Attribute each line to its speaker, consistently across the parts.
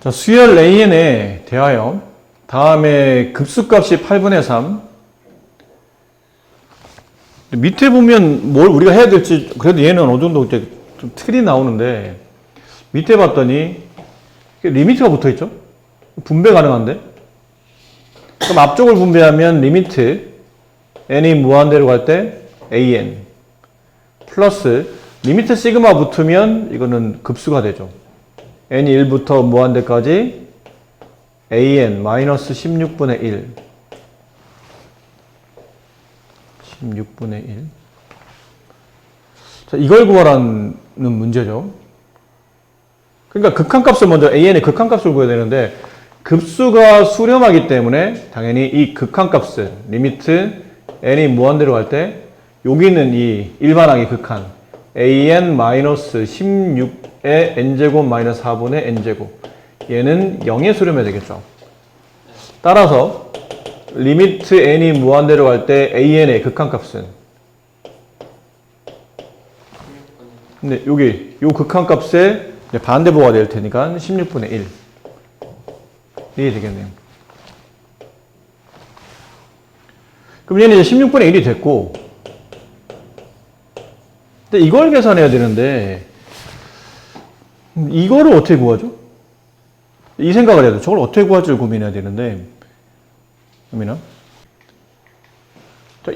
Speaker 1: 자, 수열 AN에 대하여 다음에 급수값이 8분의 3. 밑에 보면 뭘 우리가 해야 될지, 그래도 얘는 어느 정도 이제 좀 틀이 나오는데, 밑에 봤더니 리미트가 붙어 있죠? 분배 가능한데? 그럼 앞쪽을 분배하면 리미트 n이 무한대로 갈 때 an 플러스 리미트 시그마 붙으면 이거는 급수가 되죠. n이 1부터 무한대까지 an 마이너스 16분의 1 16분의 1. 자, 이걸 구하라는 문제죠. 그러니까 극한값을 먼저 an의 극한값을 구해야 되는데 급수가 수렴하기 때문에 당연히 이 극한값은 리미트 n이 무한대로 갈 때 여기 있는 이 일반항의 극한 an 마이너스 16의 n제곱 마이너스 4분의 n제곱 얘는 0에 수렴해야 되겠죠. 따라서 리미트 n이 무한대로 갈 때 an의 극한값은 근데 여기 요 극한값에 반대보가 될 테니까 16분의 1 이게 되겠네요. 그럼 얘는 이제 16분의 1이 됐고 근데 이걸 계산해야 되는데 이거를 어떻게 구하죠? 이 생각을 해야 돼. 저걸 어떻게 구할지를 고민해야 되는데 그러면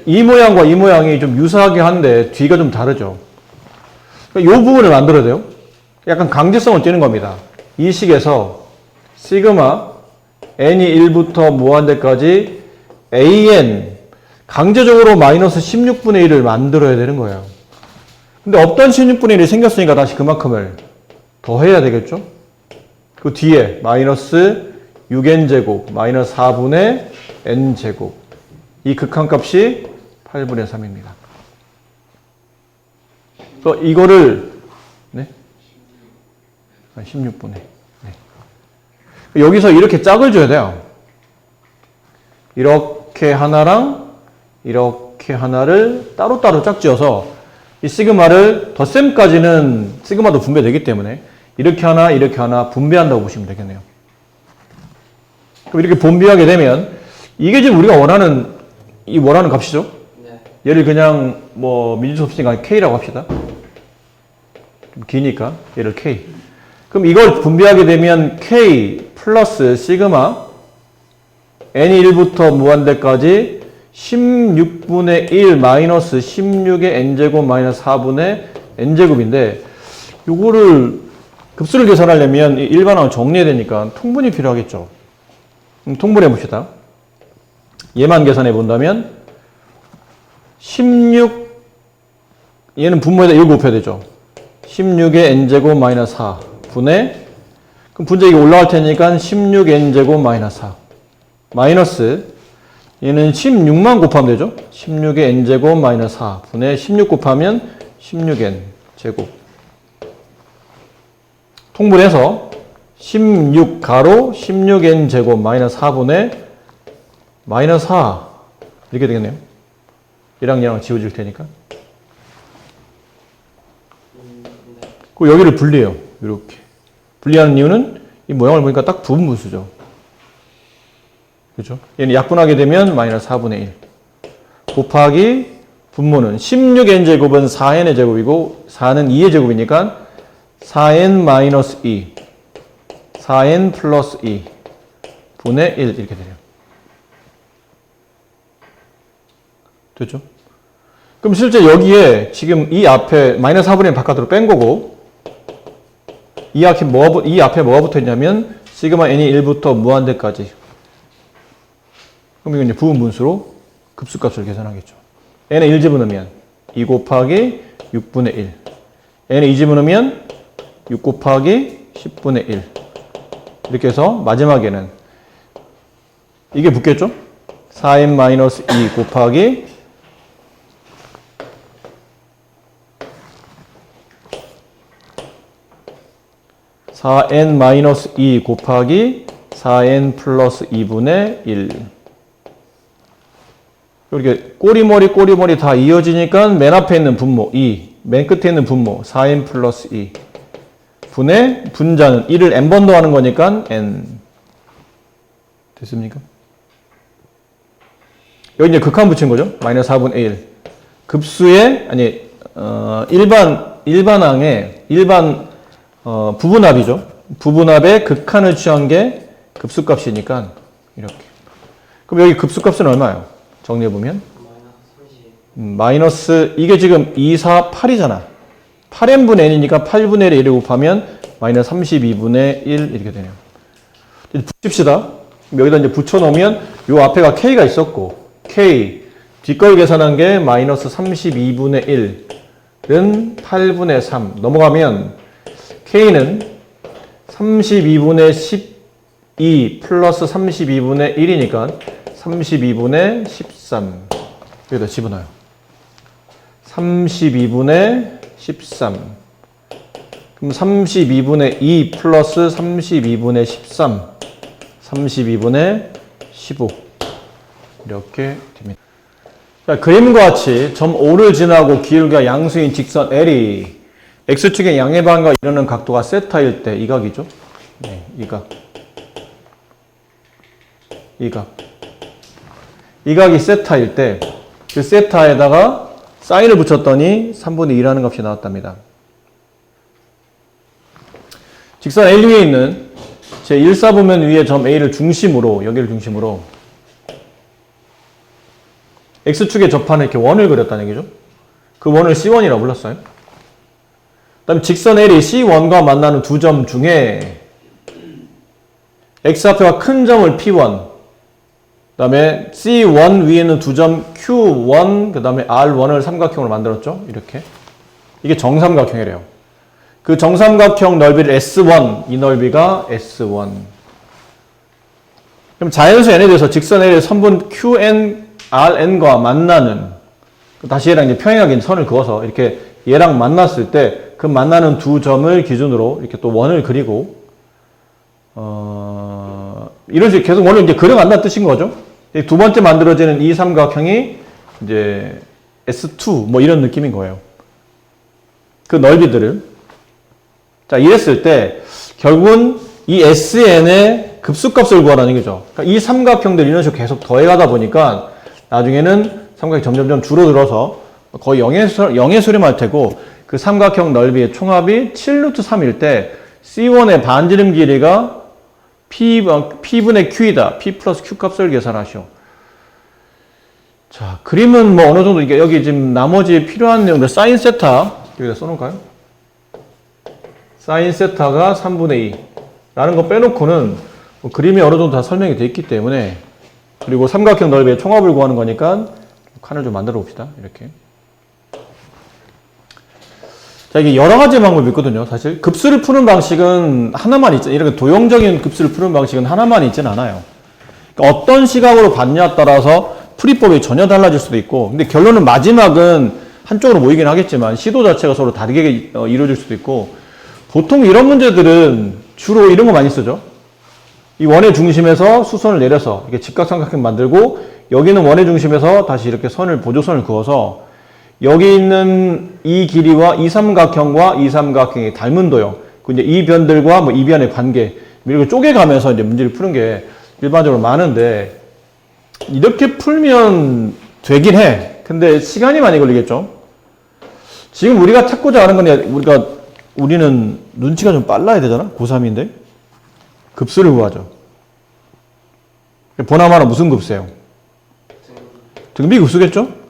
Speaker 1: 이 모양과 이 모양이 좀 유사하게 한데 뒤가 좀 다르죠. 그러니까 이 부분을 만들어야 돼요. 약간 강제성을 띠는 겁니다. 이 식에서 시그마 n이 1부터 무한대까지 an 강제적으로 마이너스 16분의 1을 만들어야 되는 거예요. 근데 없던 16분의 1이 생겼으니까 다시 그만큼을 더해야 되겠죠? 그 뒤에 마이너스 6n제곱 마이너스 4분의 n제곱 이 극한값이 8분의 3입니다. 그래서 이거를 네? 16분의 네. 여기서 이렇게 짝을 줘야 돼요. 이렇게 하나랑 이렇게 하나를 따로따로 짝지어서 이 시그마를 덧셈까지는 시그마도 분배되기 때문에 이렇게 하나 분배한다고 보시면 되겠네요. 그럼 이렇게 분배하게 되면 이게 지금 우리가 원하는 값이죠? 네. 얘를 그냥 뭐 민주수 없으니까 K라고 합시다. 좀 기니까 얘를 K. 그럼 이걸 분배하게 되면 K 플러스 시그마 n이 1부터 무한대까지 16분의 1 마이너스 16의 n제곱 마이너스 4분의 n제곱인데 요거를 급수를 계산하려면 일반항을 정리해야 되니까 통분이 필요하겠죠. 통분해 봅시다. 얘만 계산해 본다면 16 얘는 분모에다 이걸 곱해야 되죠. 16의 n제곱 마이너스 4 분의 그럼 분자 이게 올라갈 테니까 16n제곱 마이너스 4 마이너스 얘는 16만 곱하면 되죠. 16의 n제곱 마이너스 4 분의 16 곱하면 16n 제곱 통분해서 16 가로 16n 제곱 마이너스 4분의 마이너스 4 이렇게 되겠네요. 얘랑 얘랑 지워질 테니까. 그 여기를 분리해요. 이렇게 분리하는 이유는 이 모양을 보니까 딱 부분분수죠. 그렇죠? 얘는 약분하게 되면 마이너스 4분의 1 곱하기 분모는 16n 제곱은 4n의 제곱이고 4는 2의 제곱이니까 4n 마이너스 2 4n 플러스 2 분의 1 이렇게 돼요. 됐죠? 그럼 실제 여기에 지금 이 앞에 마이너스 4분의 1 바깥으로 뺀 거고 이 앞에 뭐가 붙어 있냐면 시그마 n이 1부터 무한대까지 그럼 이건 이제 부분분수로 급수값을 계산하겠죠. n에 1 집어넣으면 2 곱하기 6분의 1 n에 2 집어넣으면 6 곱하기 10분의 1 이렇게 해서 마지막에는 이게 붙겠죠? 4n-2 곱하기 4n-2 곱하기 4n 플러스 2분의 1 이렇게 꼬리머리 다 이어지니까 맨 앞에 있는 분모 2, 맨 끝에 있는 분모 4n 플러스 2 분의 분자는 1을 n번 더하는 거니까 n. 됐습니까? 여기 이제 극한 붙인 거죠. 마이너스 4분의 1. 급수의, 일반항의, 부분합이죠. 부분합의 극한을 취한 게 급수값이니까, 이렇게. 그럼 여기 급수값은 얼마예요? 정리해보면? 마이너스, 이게 지금 2, 4, 8이잖아. 8n분의 n이니까 8분의 1에 1을 곱하면 마이너스 32분의 1 이렇게 되네요. 붙입시다. 여기다 이제 붙여놓으면 요 앞에가 k가 있었고, k, 뒷걸 계산한 게 마이너스 32분의 1은 8분의 3. 넘어가면 k는 32분의 12 플러스 32분의 1이니까 32분의 13. 여기다 집어넣어요. 32분의 13. 그럼 32분의 2 플러스 32분의 13. 32분의 15. 이렇게 됩니다. 자, 그림과 같이 점 O를 지나고 기울기가 양수인 직선 L이 X축의 양의 반과 이루는 각도가 세타일 때 이 각이죠. 네, 이 각. 이 각. 이 각이 세타일 때 그 세타에다가 사인을 붙였더니 3분의 2라는 값이 나왔답니다. 직선 L 위에 있는 제1사분면 위에 점 A를 중심으로, 여기를 중심으로 X축에 접하는 이렇게 원을 그렸다는 얘기죠. 그 원을 C1이라고 불렀어요. 그 다음에 직선 L이 C1과 만나는 두 점 중에 X좌표가 큰 점을 P1, 그 다음에 C1 위에는 두 점 Q1, 그 다음에 R1을 삼각형으로 만들었죠. 이렇게. 이게 정삼각형이래요. 그 정삼각형 넓이를 S1, 이 넓이가 S1. 그럼 자연수 n에 대해서 직선 L의 선분 QN, RN과 만나는, 다시 얘랑 이제 평행하게 선을 그어서 이렇게 얘랑 만났을 때 그 만나는 두 점을 기준으로 이렇게 또 원을 그리고, 이런 식으로 계속 원을 이제 그려간다는 뜻인 거죠. 두 번째 만들어지는 이 삼각형이 이제 S2, 뭐 이런 느낌인 거예요. 그 넓이들을. 자, 이랬을 때, 결국은 이 SN의 급수값을 구하라는 얘기죠. 그러니까 이 삼각형들 이런 식으로 계속 더해가다 보니까 나중에는 삼각형이 점점점 줄어들어서 거의 0의 수렴할 테고 그 삼각형 넓이의 총합이 7루트 3일 때 C1의 반지름 길이가 P분의 Q이다. P 플러스 Q 값을 계산하시오. 자, 그림은 뭐 어느 정도 이게 여기 지금 나머지 필요한 내용들 사인 세타 여기다 써놓을까요? 사인 세타가 3분의 2 라는 거 빼놓고는 뭐 그림이 어느 정도 다 설명이 되어 있기 때문에 그리고 삼각형 넓이의 총합을 구하는 거니까 칸을 좀 만들어 봅시다. 이렇게. 자, 이게 여러 가지 방법이 있거든요. 사실 급수를 푸는 방식은 하나만 있죠. 이렇게 도형적인 급수를 푸는 방식은 하나만 있지는 않아요. 그러니까 어떤 시각으로 봤냐에 따라서 풀이법이 전혀 달라질 수도 있고, 근데 결론은 마지막은 한쪽으로 모이긴 하겠지만 시도 자체가 서로 다르게 이루어질 수도 있고, 보통 이런 문제들은 주로 이런 거 많이 쓰죠. 이 원의 중심에서 수선을 내려서 이렇게 직각삼각형 만들고, 여기는 원의 중심에서 다시 이렇게 보조선을 그어서 여기 있는 이 길이와 이 삼각형과 이 삼각형이 닮은 도형, 그 이제 이 변들과 뭐 이 변의 관계, 이렇게 쪼개가면서 이제 문제를 푸는 게 일반적으로 많은데, 이렇게 풀면 되긴 해. 근데 시간이 많이 걸리겠죠? 지금 우리가 찾고자 하는 건 우리는 눈치가 좀 빨라야 되잖아? 고3인데. 급수를 구하죠. 보나마나 무슨 급수예요? 등비급수겠죠?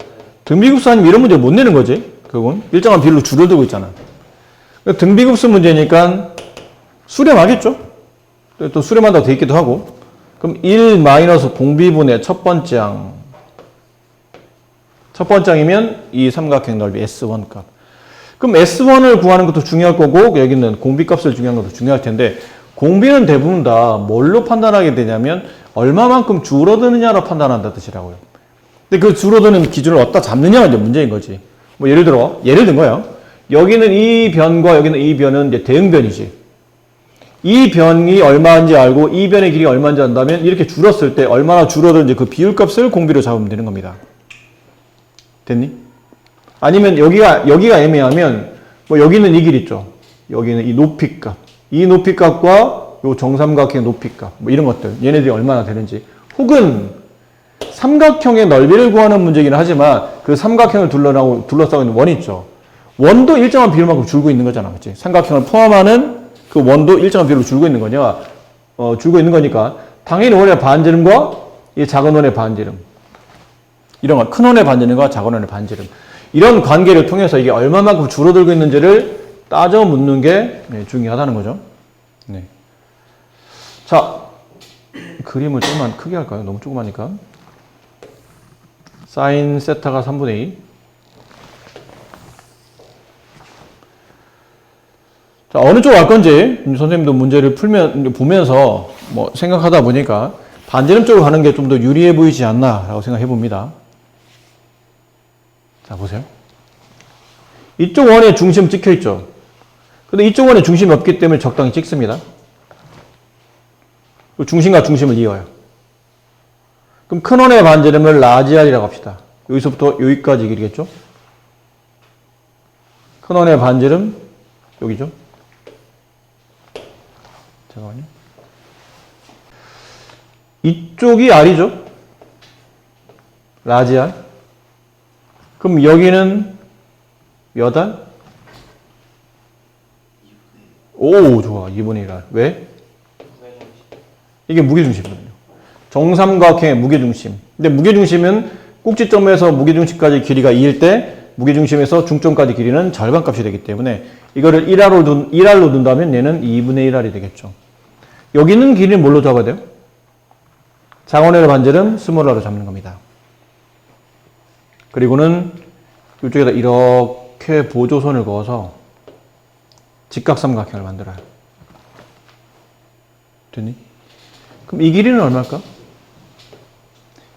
Speaker 1: 등비급수 아니면 이런 문제 못 내는 거지. 그건 일정한 비율로 줄어들고 있잖아. 등비급수 문제니까 수렴하겠죠? 또 수렴한다고 돼 있기도 하고. 그럼 1 마이너스 공비분의 첫 번째 항. 첫 번째 항이면 이 삼각형 넓이 S1 값. 그럼 S1을 구하는 것도 중요할 거고, 여기는 공비값을 중요한 것도 중요할 텐데, 공비는 대부분 다 뭘로 판단하게 되냐면 얼마만큼 줄어드느냐로 판단한다는 뜻이라고요. 근데 그 줄어드는 기준을 어디다 잡느냐가 이제 문제인 거지. 뭐 예를 든 거예요. 여기는 이 변과 여기는 이 변은 이제 대응변이지. 이 변이 얼마인지 알고 이 변의 길이가 얼마인지 안다면 이렇게 줄었을 때 얼마나 줄어드는지 그 비율값을 공비로 잡으면 되는 겁니다. 됐니? 아니면 여기가 애매하면 뭐 여기는 이 길 있죠. 여기는 이 높이값. 이 높이값과 요 정삼각형의 높이값 뭐 이런 것들 얘네들이 얼마나 되는지 혹은 삼각형의 넓이를 구하는 문제이긴 하지만 그 삼각형을 둘러싸고 있는 원이 있죠. 원도 일정한 비율만큼 줄고 있는 거잖아. 그치? 삼각형을 포함하는 그 원도 일정한 비율로 줄고 있는 거냐? 줄고 있는 거니까 당연히 원의 반지름과 이 작은 원의 반지름 이런 거, 큰 원의 반지름과 작은 원의 반지름 이런 관계를 통해서 이게 얼마만큼 줄어들고 있는지를 따져 묻는 게 중요하다는 거죠. 네. 자, 그림을 좀만 크게 할까요? 너무 조그마니까. 사인 세타가 3분의 2. 자, 어느 쪽 갈 건지 선생님도 문제를 보면서 뭐 생각하다 보니까 반지름 쪽으로 가는 게 좀 더 유리해 보이지 않나라고 생각해 봅니다. 자, 보세요. 이쪽 원에 중심 찍혀 있죠. 근데 이쪽 원에 중심이 없기 때문에 적당히 찍습니다. 중심과 중심을 이어요. 그럼 큰 원의 반지름을 라지 R이라고 합시다. 여기서부터 여기까지 길이겠죠? 큰 원의 반지름 여기죠? 잠깐만요. 이쪽이 R이죠? 라지 R. 그럼 여기는 몇 R? 오, 좋아. 2분의 1 R. 왜? 이게 무게중심이거든요. 정삼각형의 무게중심. 근데 무게중심은 꼭지점에서 무게중심까지 길이가 2일 때 무게중심에서 중점까지 길이는 절반값이 되기 때문에 이거를 1R로 둔다면 얘는 2분의 1R이 되겠죠. 여기 있는 길이는 뭘로 잡아야 돼요? 장원의 반지름 스몰 r로 잡는 겁니다. 그리고는 이쪽에다 이렇게 보조선을 그어서 직각삼각형을 만들어요. 됐니? 그럼 이 길이는 얼마일까?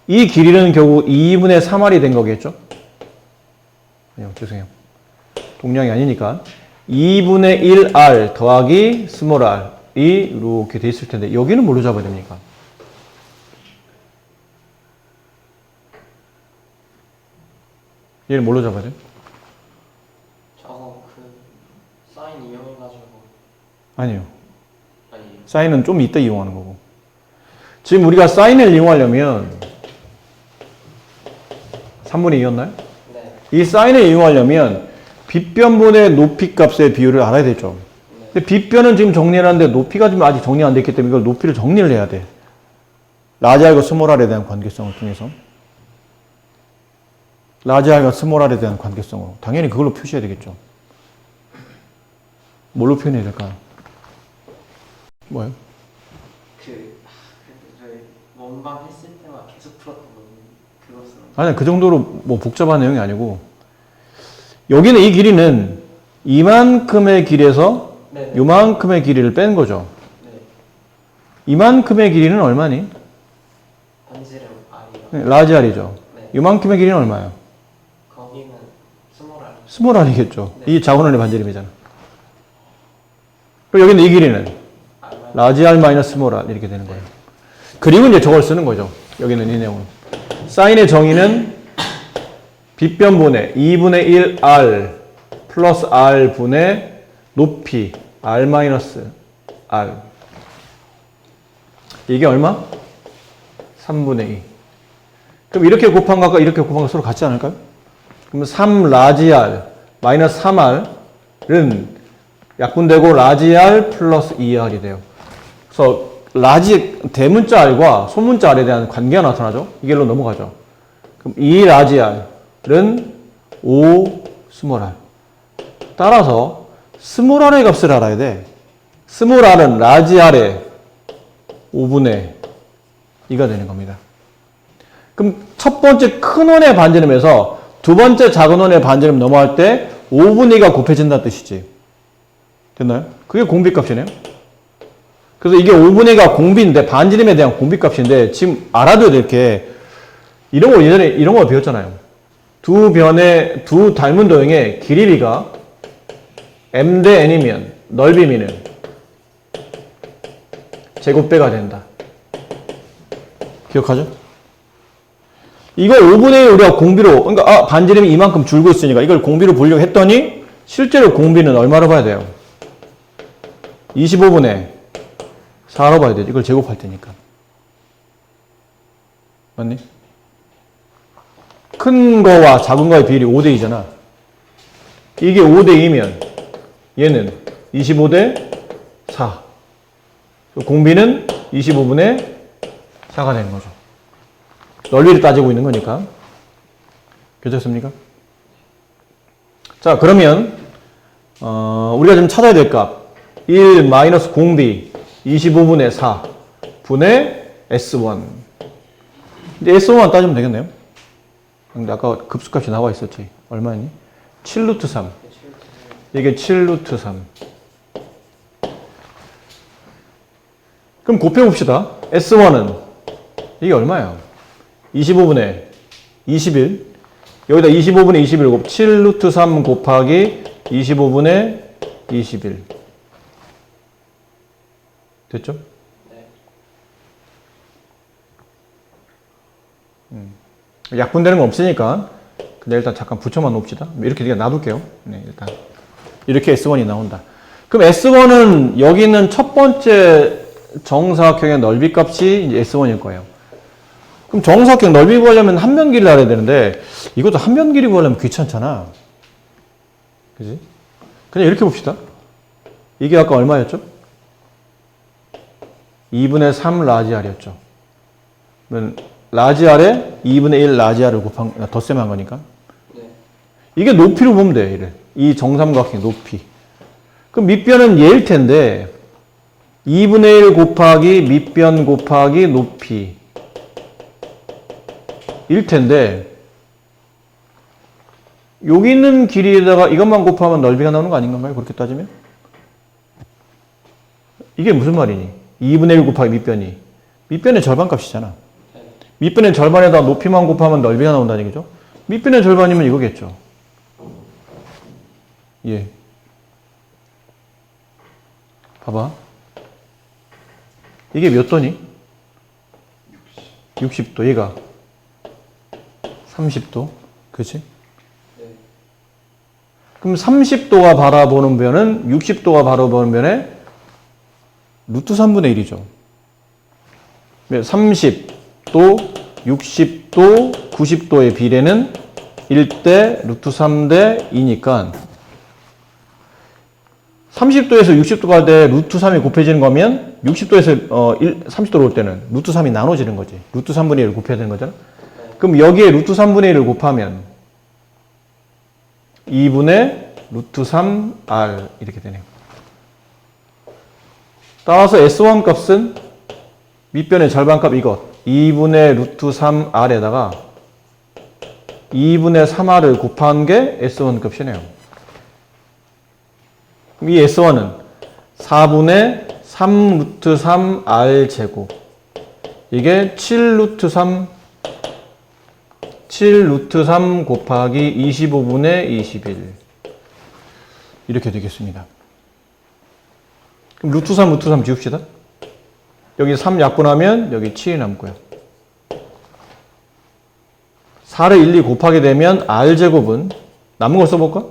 Speaker 1: 이 길이는 결국 2분의 3R이 된 거겠죠? 아니요, 죄송해요. 동량이 아니니까. 2분의 1R 더하기 스몰 r이 이렇게 돼 있을 텐데 여기는 뭘로 잡아야 됩니까? 얘는 뭘로 잡아야 돼?
Speaker 2: 저거 사인 이용해가지고.
Speaker 1: 아니요.
Speaker 2: 아니.
Speaker 1: 사인은 좀 이따 이용하는 거고. 지금 우리가 사인을 이용하려면 3분의 2였나요?
Speaker 2: 네.
Speaker 1: 이 사인을 이용하려면 빗변분의 높이 값의 비율을 알아야 되죠.
Speaker 2: 네.
Speaker 1: 근데 빗변은 지금 정리해놨는데 높이가 지금 아직 정리 안 됐기 때문에 이걸 높이를 정리를 해야 돼. 라지 R과 스몰 R에 대한 관계성을 통해서. 라지 R과 스몰 R에 대한 관계성으로. 당연히 그걸로 표시해야 되겠죠. 뭘로 표현해야 될까요? 뭐예요?
Speaker 2: 저희 원방 했을 때만 계속 풀었던 그것은.
Speaker 1: 아니, 그 정도로 뭐 복잡한 내용이 아니고, 여기는 이 길이는 이만큼의 길이에서
Speaker 2: 네네.
Speaker 1: 요만큼의 길이를 뺀 거죠.
Speaker 2: 네.
Speaker 1: 이만큼의 길이는 얼마니?
Speaker 2: 반지름 R이요.
Speaker 1: 네, 라지 R이죠.
Speaker 2: 네.
Speaker 1: 요만큼의 길이는 얼마예요?
Speaker 2: 거기는 스몰 R.
Speaker 1: 스몰 R이겠죠.
Speaker 2: 네.
Speaker 1: 이 자원원의 반지름이잖아. 그리고 여기는 이 길이는 라지 R 마이너스 스몰 R 이렇게 되는 거예요. 그리고 이제 저걸 쓰는 거죠. 여기는 이 내용은. 사인의 정의는 빗변분의 2분의 1R 플러스 R분의 높이 R 마이너스 R. 이게 얼마? 3분의 2. 그럼 이렇게 곱한 것과 이렇게 곱한 것 서로 같지 않을까요? 그러면 3 라지 R 마이너스 3R은 약분되고 라지 R 플러스 2R이 돼요. 그래서 라지 대문자 R과 소문자 R에 대한 관계가 나타나죠. 이길로 넘어가죠. 그럼 2 라지 R은 5 스몰 R. 따라서 스몰 R의 값을 알아야 돼. 스몰 R은 라지 R의 5분의 2가 되는 겁니다. 그럼 첫 번째 큰 원의 반지름에서 두 번째 작은 원의 반지름 넘어갈 때 5분의 2가 곱해진다는 뜻이지. 됐나요? 그게 공비값이네요. 그래서 이게 5분의 2가 공비인데 반지름에 대한 공비값인데 지금 알아둬야 될 게 이런 거 예전에 이런 거 배웠잖아요. 두 닮은 도형의 길이비가 m 대 n이면 넓이미는 제곱배가 된다. 기억하죠? 이거 5분의 1 우리가 공비로, 그러니까 반지름이 이만큼 줄고 있으니까 이걸 공비로 보려고 했더니 실제로 공비는 얼마로 봐야 돼요? 25분의 4로 봐야 되지. 이걸 제곱할 테니까. 맞니? 큰 거와 작은 거의 비율이 5대 2잖아. 이게 5대 2면 얘는 25대 4. 공비는 25분의 4가 되는 거죠. 넓이를 따지고 있는 거니까. 괜찮습니까? 자, 그러면 우리가 좀 찾아야 될 값. 1 마이너스 공비 25분의 4 분의 S1. 근데 S1 따지면 되겠네요. 근데 아까 급수값이 나와 있었지. 얼마였니? 7루트 3. 이게 7루트 3. 그럼 곱해봅시다. S1은 이게 얼마예요? 25분의 21. 여기다 25분의 21 곱 7루트 3 곱하기 25분의 21. 됐죠? 네. 약분되는 건 없으니까 그냥 일단 잠깐 붙여만 놓읍시다. 이렇게 그냥 놔둘게요. 네, 일단 이렇게 S1이 나온다. 그럼 S1은 여기 있는 첫 번째 정사각형의 넓이 값이 이제 S1일 거예요. 그럼 정사각형 넓이 구하려면 한 면 길이를 알아야 되는데 이것도 한 면 길이 구하려면 귀찮잖아. 그지? 그냥 이렇게 봅시다. 이게 아까 얼마였죠? 2분의 3 라지 R이었죠. 그러면 라지 R에 2분의 1 라지 R을 곱한, 덧셈한 거니까.
Speaker 2: 네.
Speaker 1: 이게 높이로 보면 돼, 이를. 이 정삼각형 높이. 그럼 밑변은 얘일 텐데 2분의 1 곱하기 밑변 곱하기 높이 일 텐데 여기 있는 길이에다가 이것만 곱하면 넓이가 나오는 거 아닌가요? 그렇게 따지면? 이게 무슨 말이니? 2분의 1 곱하기 밑변이. 밑변의 절반값이잖아. 밑변의 절반에다 높이만 곱하면 넓이가 나온다는 얘기죠. 밑변의 절반이면 이거겠죠. 예. 봐봐. 이게 몇 도니? 60도. 얘가 30도. 그치? 그럼 30도가 바라보는 변은 60도가 바라보는 변의 루트 3분의 1이죠. 30도, 60도, 90도의 비례는 1대 루트 3대 2니까 30도에서 60도 갈 때 루트 3이 곱해지는 거면 60도에서 30도로 올 때는 루트 3이 나눠지는 거지. 루트 3분의 1을 곱해야 되는 거잖아. 그럼 여기에 루트 3분의 1을 곱하면 2분의 루트 3R 이렇게 되네요. 따라서 S1 값은 밑변의 절반값 이것 2분의 루트 3R에다가 2분의 3R을 곱한 게 S1 값이네요. 그럼 이 S1은 4분의 3 루트 3R 제곱 이게 7 루트 3 곱하기 25분의 21 이렇게 되겠습니다. 그럼 루트 3 지웁시다. 여기 3 약분하면 여기 7이 남고요. 4를 1, 2 곱하게 되면 R제곱은 남은 걸 써볼까?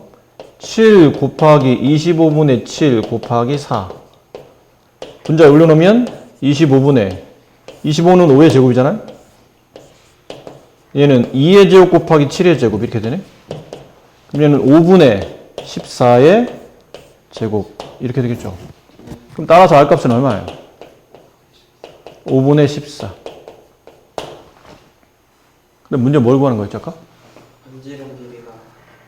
Speaker 1: 7 곱하기 25분의 7 곱하기 4 분자에 올려놓으면 25분의 25는 5의 제곱이잖아요. 얘는 2의 제곱 곱하기 7의 제곱 이렇게 되네. 그럼 얘는 5분의 14의 제곱 이렇게 되겠죠. 그럼 따라서 R값은 얼마예요? 5분의 14. 근데 문제 뭘 구하는 거였죠 아까?
Speaker 2: 반지름 길이가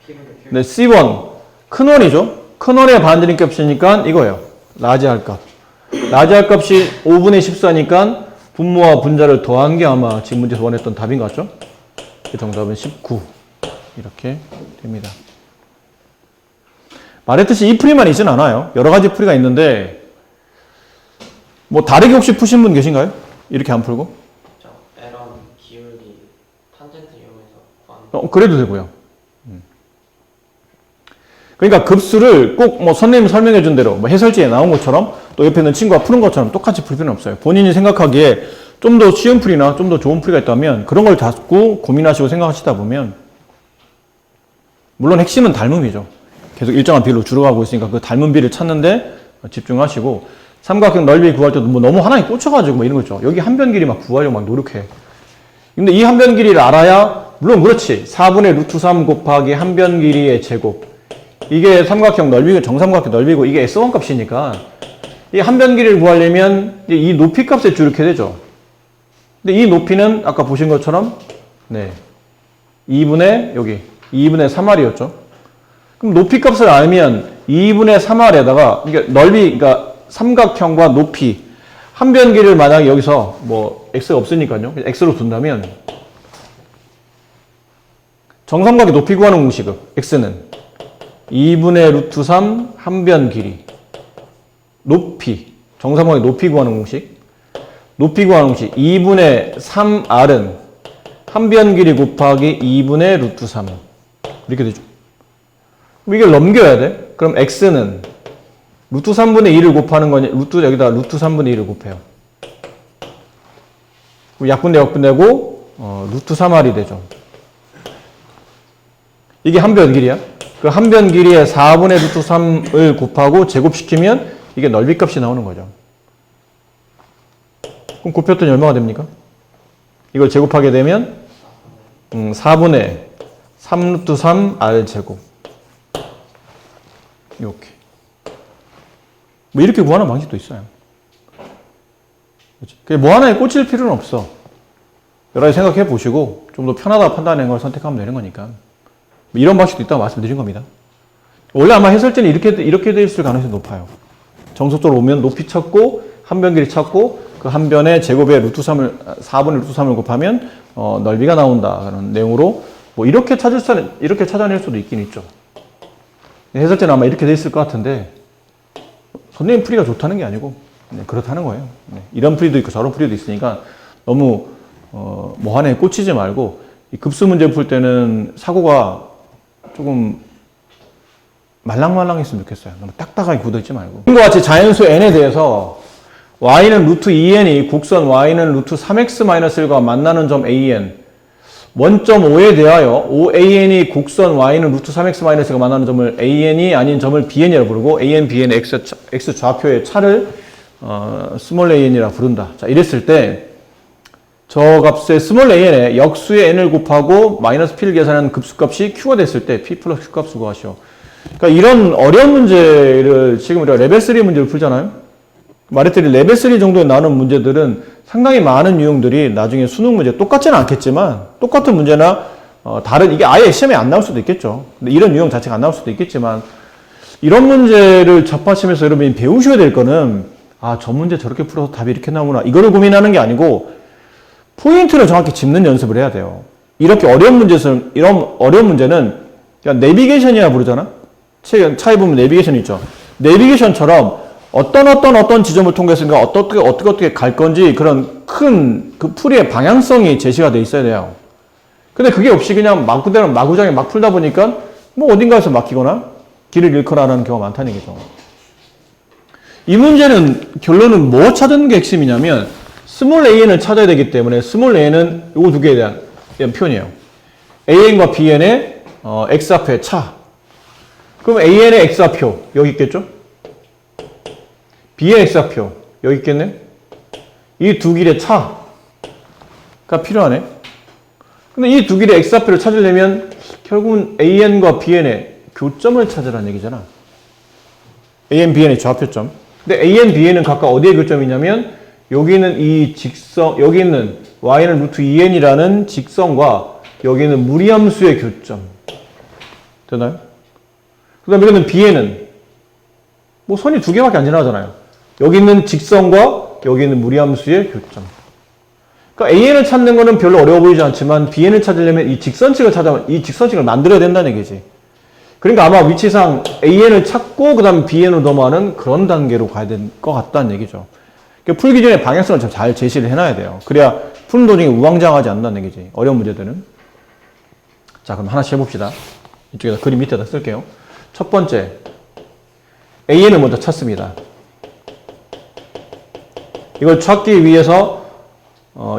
Speaker 2: P분의 Q.
Speaker 1: 네, C1 큰원이죠. 큰원의 반지름 값이니까 이거예요. 라지 R값. 라지 R값이 5분의 14니까 분모와 분자를 더한 게 아마 지금 문제에서 원했던 답인 것 같죠? 그 정답은 19 이렇게 됩니다. 말했듯이 이 풀이만 있진 않아요. 여러 가지 풀이가 있는데 뭐 다르게 혹시 푸신 분 계신가요? 이렇게 안 풀고?
Speaker 2: 에런 기울기 탄젠트 이용해서 구하는.
Speaker 1: 그래도 되고요. 그러니까 급수를 꼭 뭐 선생님이 설명해 준 대로 뭐 해설지에 나온 것처럼 또 옆에 있는 친구가 푸는 것처럼 똑같이 풀 필요는 없어요. 본인이 생각하기에 좀 더 쉬운 풀이나 좀 더 좋은 풀이가 있다면 그런 걸 자꾸 고민하시고 생각하시다 보면 물론 핵심은 닮음이죠. 계속 일정한 비율로 줄어가고 있으니까 그 닮은 비를 찾는데 집중하시고 삼각형 넓이 구할 때도 뭐 너무 하나에 꽂혀가지고 뭐 이런 거 있죠. 여기 한 변 길이 막 구하려고 막 노력해. 근데 이 한 변 길이를 알아야 물론 그렇지. 4분의 루트 3 곱하기 한 변 길이의 제곱. 이게 삼각형 넓이고 정삼각형 넓이고 이게 S1 값이니까 이 한 변 길이를 구하려면 이 높이 값에 주력해야 되죠. 근데 이 높이는 아까 보신 것처럼 네 2분의 여기 2분의 3R이었죠. 그럼 높이 값을 알면 2분의 3R에다가 이게 넓이 그러니까 삼각형과 높이 한 변 길이를 만약에 여기서 뭐 x가 없으니까요. x로 둔다면 정삼각의 높이 구하는 공식은 x는 2분의 루트 3 한 변 길이 높이 정삼각의 높이 구하는 공식 높이 구하는 공식 2분의 3r은 한 변 길이 곱하기 2분의 루트 3 이렇게 되죠. 이걸 넘겨야 돼. 그럼 x는 루트 3분의 2를 곱하는 거니 여기다 루트 3분의 2를 곱해요. 약분되고 루트 3r이 되죠. 이게 한 변 길이야. 그 한 변 길이에 4분의 루트 3을 곱하고 제곱시키면 이게 넓이 값이 나오는 거죠. 그럼 곱했더니 얼마가 됩니까? 이걸 제곱하게 되면 4분의 3 루트 3r 제곱 이렇게 뭐 이렇게 구하는 방식도 있어요. 그렇죠? 뭐 하나에 꽂힐 필요는 없어. 여러 가지 생각해 보시고 좀 더 편하다 판단하는 걸 선택하면 되는 거니까 이런 방식도 있다고 말씀드린 겁니다. 원래 아마 해설지는 이렇게 돼 있을 가능성이 높아요. 정석적으로 오면 높이 찾고 한 변 길이 찾고 그 한 변의 제곱에 루트 3을 4분의 루트 3을 곱하면 넓이가 나온다 그런 내용으로 뭐 이렇게 찾아낼 수도 있긴 있죠. 해설지는 아마 이렇게 돼 있을 것 같은데 선생님 풀이가 좋다는 게 아니고 그렇다는 거예요. 이런 풀이도 있고 저런 풀이도 있으니까 너무 뭐 하나에 꽂히지 말고 이 급수 문제 풀 때는 사고가 조금 말랑말랑했으면 좋겠어요. 너무 딱딱하게 굳어있지 말고. 이와 같이 자연수 n에 대해서 y는 루트 2n이 곡선 y는 루트 3x-1과 만나는 점 an 원점 O에 대하여 OAN이 곡선 y는 루트 3x-가 만나는 점을 AN이 아닌 점을 BN이라고 부르고 AN, BN, X 좌표의 차를 스몰 AN이라고 부른다. 자, 이랬을 때 저 값의 스몰 AN에 역수의 n을 곱하고 마이너스 p를 계산하는 급수값이 q가 됐을 때 p 플러스 q 값을 구하시오. 그러니까 이런 어려운 문제를 지금 우리가 레벨 3 문제를 풀잖아요. 말했더니 레벨 3 정도에 나오는 문제들은 상당히 많은 유형들이 나중에 수능 문제 똑같지는 않겠지만 똑같은 문제나 다른 이게 아예 시험에 안 나올 수도 있겠죠. 근데 이런 유형 자체가 안 나올 수도 있겠지만 이런 문제를 접하시면서 여러분이 배우셔야 될 거는 저 문제 저렇게 풀어서 답이 이렇게 나오구나 이거를 고민하는 게 아니고 포인트를 정확히 짚는 연습을 해야 돼요. 이런 어려운 문제는 그냥 내비게이션이라 부르잖아. 차에 보면 내비게이션 있죠. 내비게이션처럼 어떤 지점을 통해서 어떻게 갈 건지 그런 큰 그 풀이의 방향성이 제시가 돼 있어야 돼요. 근데 그게 없이 그냥 마구장에 막 풀다 보니까 뭐 어딘가에서 막히거나 길을 잃거나 하는 경우가 많다는 얘기죠. 이 문제는 결론은 뭐 찾는 게 핵심이냐면 스몰 an을 찾아야 되기 때문에 스몰 an은 요 두 개에 대한 표현이에요. an과 bn의 x 앞에 차. 그럼 an의 x 앞표 여기 있겠죠? b의 x 앞표 여기 있겠네? 이 두 길의 차가 필요하네. 근데 이 두 길의 x 앞표를 찾으려면 결국은 an과 bn의 교점을 찾으라는 얘기잖아. an, bn의 좌표점. 근데 an, bn은 각각 어디에 교점이냐면 여기는 이 직선, 여기 있는 y는 루트 2n이라는 직선과 여기는 무리함수의 교점. 되나요? 그 다음에 여기는 bn은 뭐 선이 두 개밖에 안 지나가잖아요. 여기 있는 직선과 여기 있는 무리함수의 교점. 그러니까 an을 찾는 거는 별로 어려워 보이지 않지만 bn을 찾으려면 이 직선식을 만들어야 된다는 얘기지. 그러니까 아마 위치상 an을 찾고 그 다음에 bn으로 넘어가는 그런 단계로 가야 될 것 같다는 얘기죠. 그러니까 풀기 전에 방향성을 좀 잘 제시를 해놔야 돼요. 그래야 푸는 도중에 우왕좌왕하지 않는다는 얘기지. 어려운 문제들은. 자, 그럼 하나씩 해봅시다. 이쪽에다 그림 밑에다 쓸게요. 첫 번째, an을 먼저 찾습니다. 이걸 찾기 위해서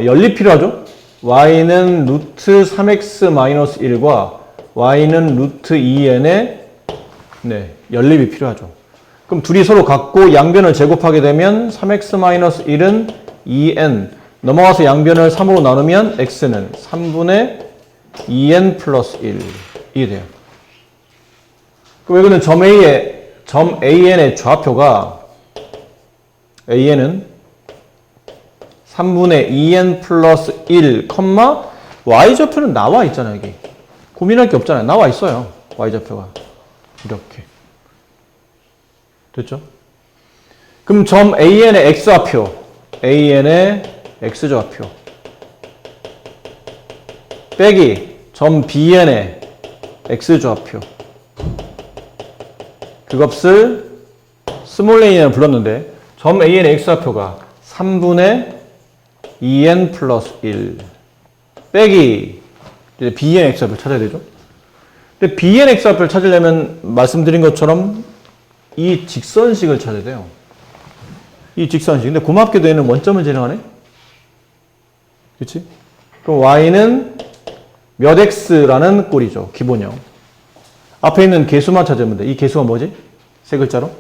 Speaker 1: 연립 필요하죠? y는 루트 3x-1과 y는 루트 2n의 연립이 필요하죠. 그럼 둘이 서로 같고 양변을 제곱하게 되면 3x-1은 2n. 넘어가서 양변을 3으로 나누면 x는 3분의 2n 플러스 1이 돼요. 그럼 여기는 점 AN의 좌표가 AN은 3분의 2n 플러스 1, y좌표는 나와 있잖아요, 여기. 고민할 게 없잖아요. 나와 있어요. y좌표가. 이렇게. 됐죠? 그럼 점 AN의 x좌표, AN의 x좌표 빼기 점 BN의 x좌표 그 값을 스몰 a는 불렀는데 점 AN의 x좌표가 3분의 2n 플러스 1 빼기 이제 BN x좌표를 찾아야 되죠. 근데 BN x좌표를 찾으려면 말씀드린 것처럼 이 직선식을 찾아야 돼요. 이 직선식. 근데 고맙게도 얘는 원점을 지나가네? 그치? 그럼 y는 몇 x라는 꼴이죠. 기본형. 앞에 있는 개수만 찾으면 돼. 이 개수가 뭐지? 세 글자로?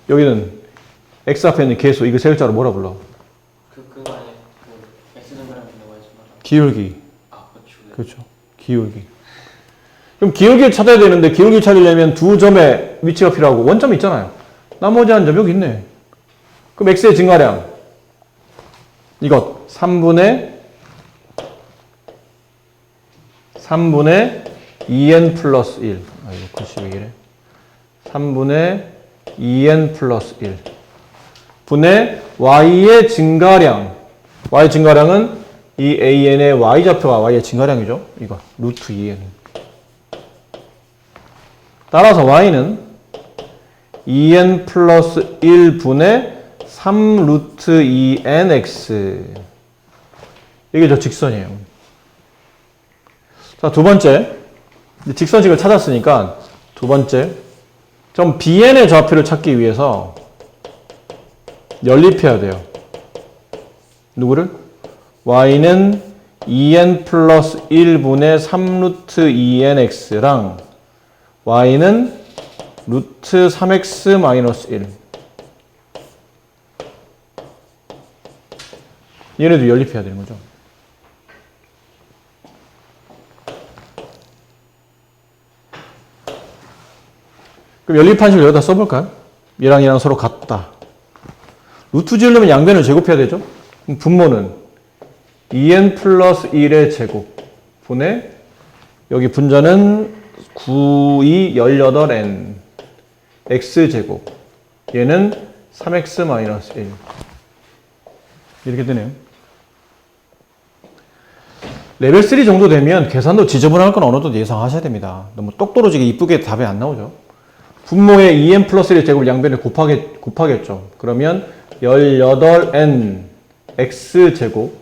Speaker 1: 여기는 x 앞에 있는 개수. 이거 세 글자로 뭐라 불러?
Speaker 2: 그거 아니에요? 그 X정거랑 뭐라고 하지 마라.
Speaker 1: 기울기.
Speaker 2: 아, 그렇죠.
Speaker 1: 그렇죠. 기울기. 그럼 기울기를 찾아야 되는데 기울기를 찾으려면 두 점의 위치가 필요하고 원점이 있잖아요. 나머지 한 점 여기 있네. 그럼 x의 증가량 이것 3분의 2n 플러스 1 이거 글씨 왜 이래 3분의 2n 플러스 1 분의 y의 증가량 y 증가량은 이 an의 y좌표가 y의 증가량이죠. 이거 루트 2n 따라서 y는 2n 플러스 1분의 3 루트 2nx 이게 저 직선이에요. 자, 두 번째 직선식을 찾았으니까 두 번째 점 BN의 좌표를 찾기 위해서 연립해야 돼요. 누구를? y는 2n 플러스 1분의 3 루트 2nx랑 y는 루트 3x 마이너스 1 얘네도 연립해야 되는 거죠. 그럼 연립한식을 여기다 써볼까요? 얘랑 서로 같다. 루트 지으려면 양변을 제곱해야 되죠? 그럼 분모는 2n 플러스 1의 제곱 분의 여기 분자는 9, 2, 18n x제곱 얘는 3x 마이너스 1 이렇게 되네요. 레벨 3 정도 되면 계산도 지저분할 건 어느 정도 예상하셔야 됩니다. 너무 똑떨어지게 이쁘게 답이 안 나오죠. 분모에 2n 플러스 1의 제곱 양변을 곱하겠죠. 그러면 18n x제곱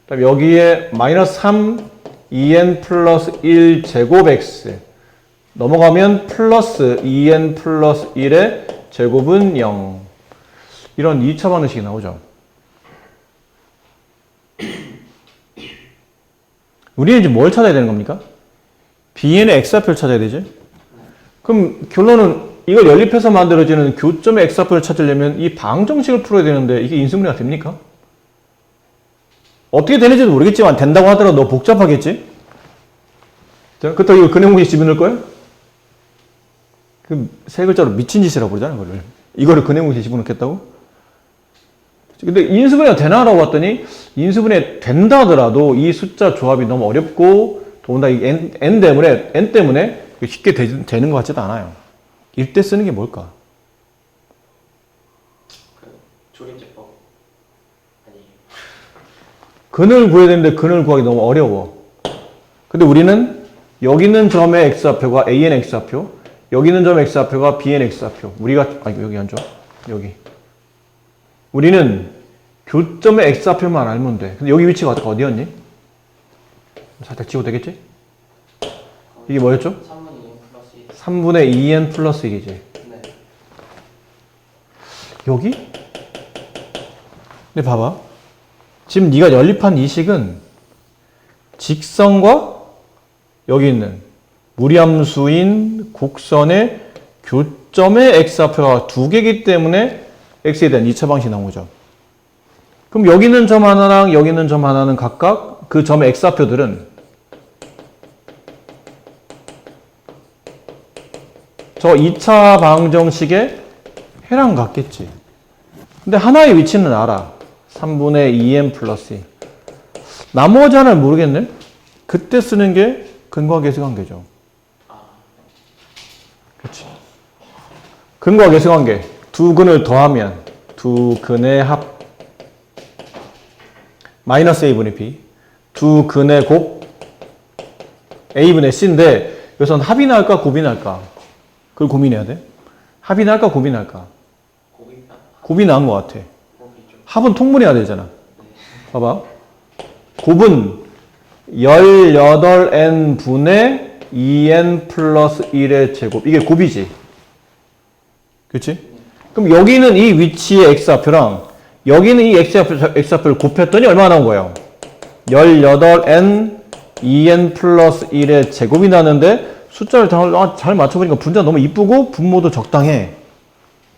Speaker 1: 그다음에 여기에 마이너스 3 2n 플러스 1 제곱 x 넘어가면 플러스 2n 플러스 1의 제곱은 0 이런 2차 방정식이 나오죠. 우리는 이제 뭘 찾아야 되는 겁니까? BN의 x좌표를 찾아야 되지. 그럼 결론은 이걸 연립해서 만들어지는 교점의 x좌표를 찾으려면 이 방정식을 풀어야 되는데 이게 인수분해가 됩니까? 어떻게 되는지도 모르겠지만 된다고 하더라도 너무 복잡하겠지? 그렇다고 이거 근해공식 집어넣을 거예요? 그 세 글자로 미친 짓이라고 그러잖아요, 이거를 근해공식 집어넣겠다고? 근데 인수분해가 되나라고 봤더니 인수분해 된다 하더라도 이 숫자 조합이 너무 어렵고 더군다나 이 n 때문에 쉽게 되는 것 같지도 않아요. 이때 쓰는 게 뭘까?
Speaker 2: 그 조림제법 아니에요.
Speaker 1: 근을 구해야 되는데 근을 구하기 너무 어려워. 근데 우리는 여기 있는 점의 x좌표가 an x좌표, 여기 있는 점의 x좌표가 bn x좌표. 우리가 여기 앉아. 여기. 우리는 교점의 x좌표만 알면 돼. 근데 여기 위치가 어디였니? 살짝 지워도 되겠지? 이게 뭐였죠? 3분의 2n 플러스 1이지.
Speaker 2: 네.
Speaker 1: 여기? 근데 봐봐. 지금 네가 연립한 이 식은 직선과 여기 있는 무리함수인 곡선의 교점의 x좌표가 두 개이기 때문에 x에 대한 2차 방식이 나온 거죠. 그럼 여기 있는 점 하나랑 여기 있는 점 하나는 각각 그 점의 x좌표들은 저 2차 방정식에 해랑 같겠지. 근데 하나의 위치는 알아. 3분의 2n 플러스 2. 나머지 하나는 모르겠네. 그때 쓰는 게 근과 계수관계죠. 그렇지. 근과 계수관계. 두 근을 더하면 두 근의 합 마이너스 a분의 b. 두 근의 곱 a분의 c인데 여기서는 합이 나을까 곱이 나을까? 그걸 고민해야 돼. 합이 나을까 곱이 나을까? 곱이 나은 것 같아. 합은 통분해야 되잖아. 봐봐. 곱은 18n분의 2n 플러스 1의 제곱. 이게 곱이지. 그렇지? 그럼 여기는 이 위치의 x좌표랑 여기는 이 x좌표를 곱했더니 얼마나 나온 거예요? 18n 2n 플러스 1의 제곱이 나는데 숫자를 잘 맞춰보니까 분자 너무 이쁘고 분모도 적당해.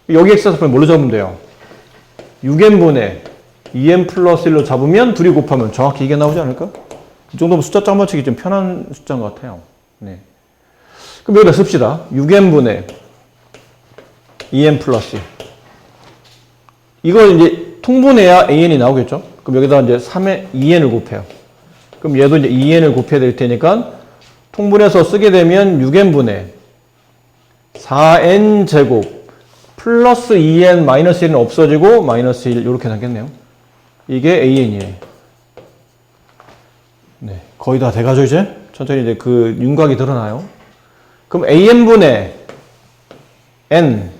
Speaker 1: 여기 x좌표를 뭘로 잡으면 돼요? 6n분의 2n 플러스 1로 잡으면 둘이 곱하면 정확히 이게 나오지 않을까? 이 정도면 숫자 짝 맞추기 좀 편한 숫자인 것 같아요. 네. 그럼 여기다 씁시다. 6n분의 2n 플러스 1. 이걸 이제 통분해야 an이 나오겠죠? 그럼 여기다 이제 3에 2n을 곱해요. 그럼 얘도 이제 2n을 곱해야 될 테니까 통분해서 쓰게 되면 6n분의 4n 제곱 플러스 2n 마이너스 1은 없어지고 마이너스 1 이렇게 남겠네요. 이게 an이에요. 네, 거의 다 돼가죠 이제? 천천히 이제 그 윤곽이 드러나요. 그럼 an분의 n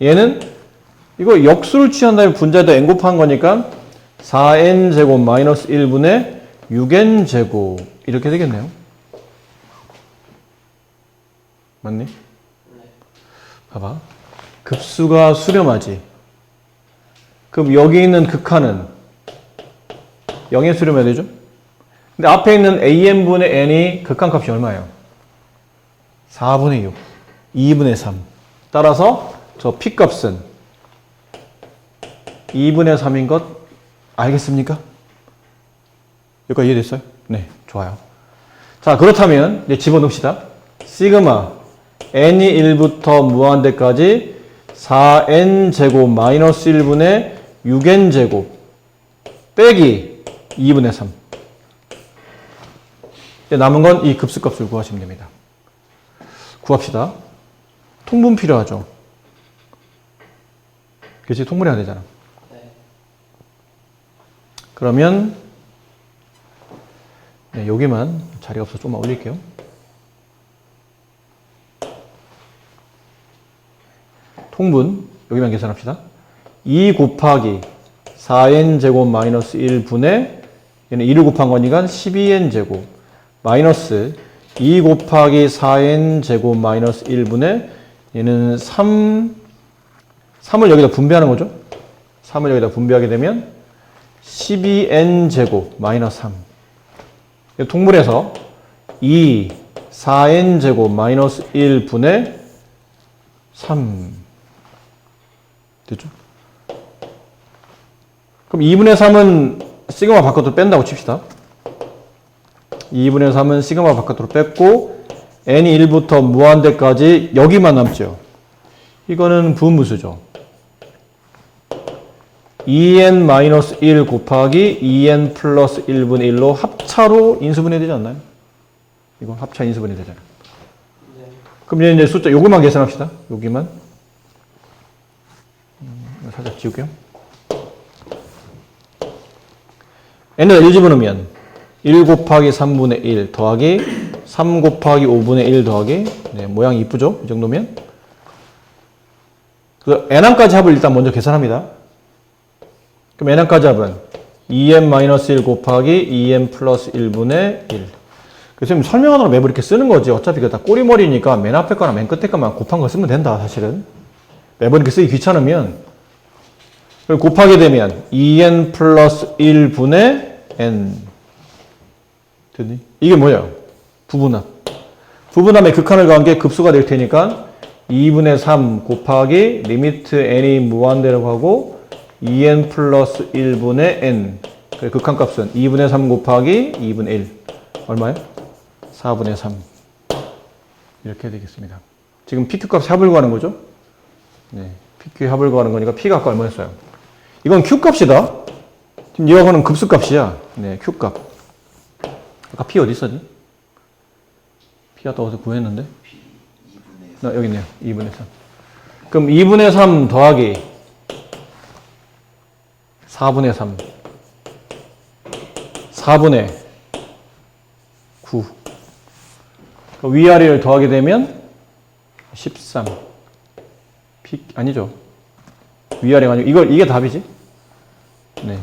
Speaker 1: 얘는 이거 역수를 취한 다음에 분자에다 n 곱한 거니까 4n 제곱 마이너스 1분의 6n 제곱 이렇게 되겠네요. 맞니? 봐봐. 급수가 수렴하지. 그럼 여기 있는 극한은 0에 수렴해야 되죠? 근데 앞에 있는 an분의 n이 극한값이 얼마예요? 4분의 6, 2분의 3. 따라서 저 p값은 2분의 3인 것 알겠습니까? 여기까지 이해됐어요? 네, 좋아요. 자, 그렇다면 이제 집어넣읍시다. 시그마 n이 1부터 무한대까지 4n 제곱 마이너스 1분의 6n 제곱 빼기 2분의 3. 이제 남은 건 이 급수값을 구하시면 됩니다. 구합시다. 통분 필요하죠? 그렇지? 통분해야 되잖아. 그러면 네, 여기만 자리가 없어서 좀만 올릴게요. 통분 여기만 계산합시다. 2 곱하기 4n 제곱 마이너스 1분의 얘는 2를 곱한 거니까 12n 제곱 마이너스 2 곱하기 4n 제곱 마이너스 1분의 얘는 3을 여기다 분배하는 거죠. 3을 여기다 분배하게 되면 12n 제곱 마이너스 3 통분해서 2 4n 제곱 마이너스 1분의 3 됐죠? 그럼 2분의 3은 시그마 바깥으로 뺀다고 칩시다. 2분의 3은 시그마 바깥으로 뺐고 n이 1부터 무한대까지 여기만 남죠. 이거는 부분무수죠. 2n-1 곱하기 2n 플러스 1분의 1로 합차로 인수분해 되지 않나요? 이거 합차 인수분해 되잖아요. 네. 그럼 이제 숫자 요것만 계산합시다. 여기만. 살짝 지울게요. n에다 1 집어넣으면 1 곱하기 3분의 1 더하기 3 곱하기 5분의 1 더하기 네, 모양이 이쁘죠? 이 정도면. 그 n항까지 합을 일단 먼저 계산합니다. 그럼 n항까지 합은 2n-1 곱하기 2n 플러스 1분의 1. 그래서 설명하느라 매번 이렇게 쓰는 거지. 어차피 다 꼬리머리니까 맨 앞에 거나 맨 끝에 거만 곱한 거 쓰면 된다, 사실은. 매번 이렇게 쓰기 귀찮으면. 곱하게 되면 2n 플러스 1분의 n. 됐니? 이게 뭐야? 부분합. 부분함의 극한을 더한 게 급수가 될 테니까 2분의 3 곱하기 리미트 n이 무한대라고 하고 2n 플러스 1분의 n. 그 극한값은 2분의 3 곱하기 2분의 1. 얼마요? 4분의 3. 이렇게 되겠습니다. 지금 PQ값 합을 구하는 거죠? 네. PQ 합을 구하는 거니까 P가 아까 얼마였어요? 이건 Q값이다. 지금 얘가 하는 급수값이야. 네, Q값. 아까 P 어디 있었지? P 아까 어디서 구했는데? 여기 있네요. 2분의 3. 그럼 2분의 3 더하기 4분의 3. 4분의 9. 위아래를 더하게 되면 13. 아니죠. 위아래가 아니고 이게 답이지. 네.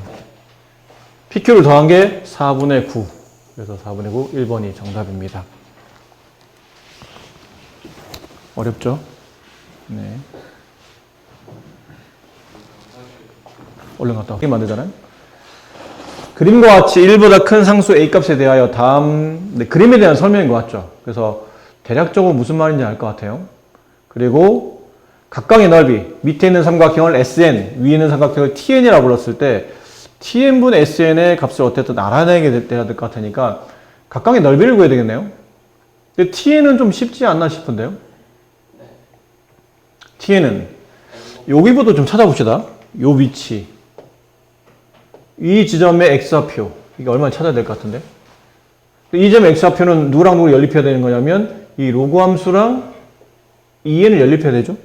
Speaker 1: PQ를 더한 게 4분의 9. 그래서 4분의 9, 1번이 정답입니다. 어렵죠? 네. 얼른 갔다 오게 만들잖아요. 그림과 같이 1보다 큰 상수 A값에 대하여 다음 그림에 대한 설명인 것 같죠. 그래서 대략적으로 무슨 말인지 알 것 같아요. 그리고 각각의 넓이, 밑에 있는 삼각형을 SN, 위에 있는 삼각형을 TN이라고 불렀을 때 TN분의 SN의 값을 어쨌든 알아내게 돼야 될 것 같으니까 각각의 넓이를 구해야 되겠네요. 근데 TN은 좀 쉽지 않나 싶은데요. TN은 여기부터 좀 찾아봅시다. 요 위치. 이 지점의 X좌표. 이게 얼마나 찾아야 될 것 같은데. 이 점의 X좌표는 누구랑 누구 연립해야 되는 거냐면 이 로그 함수랑 EN을 연립해야 되죠.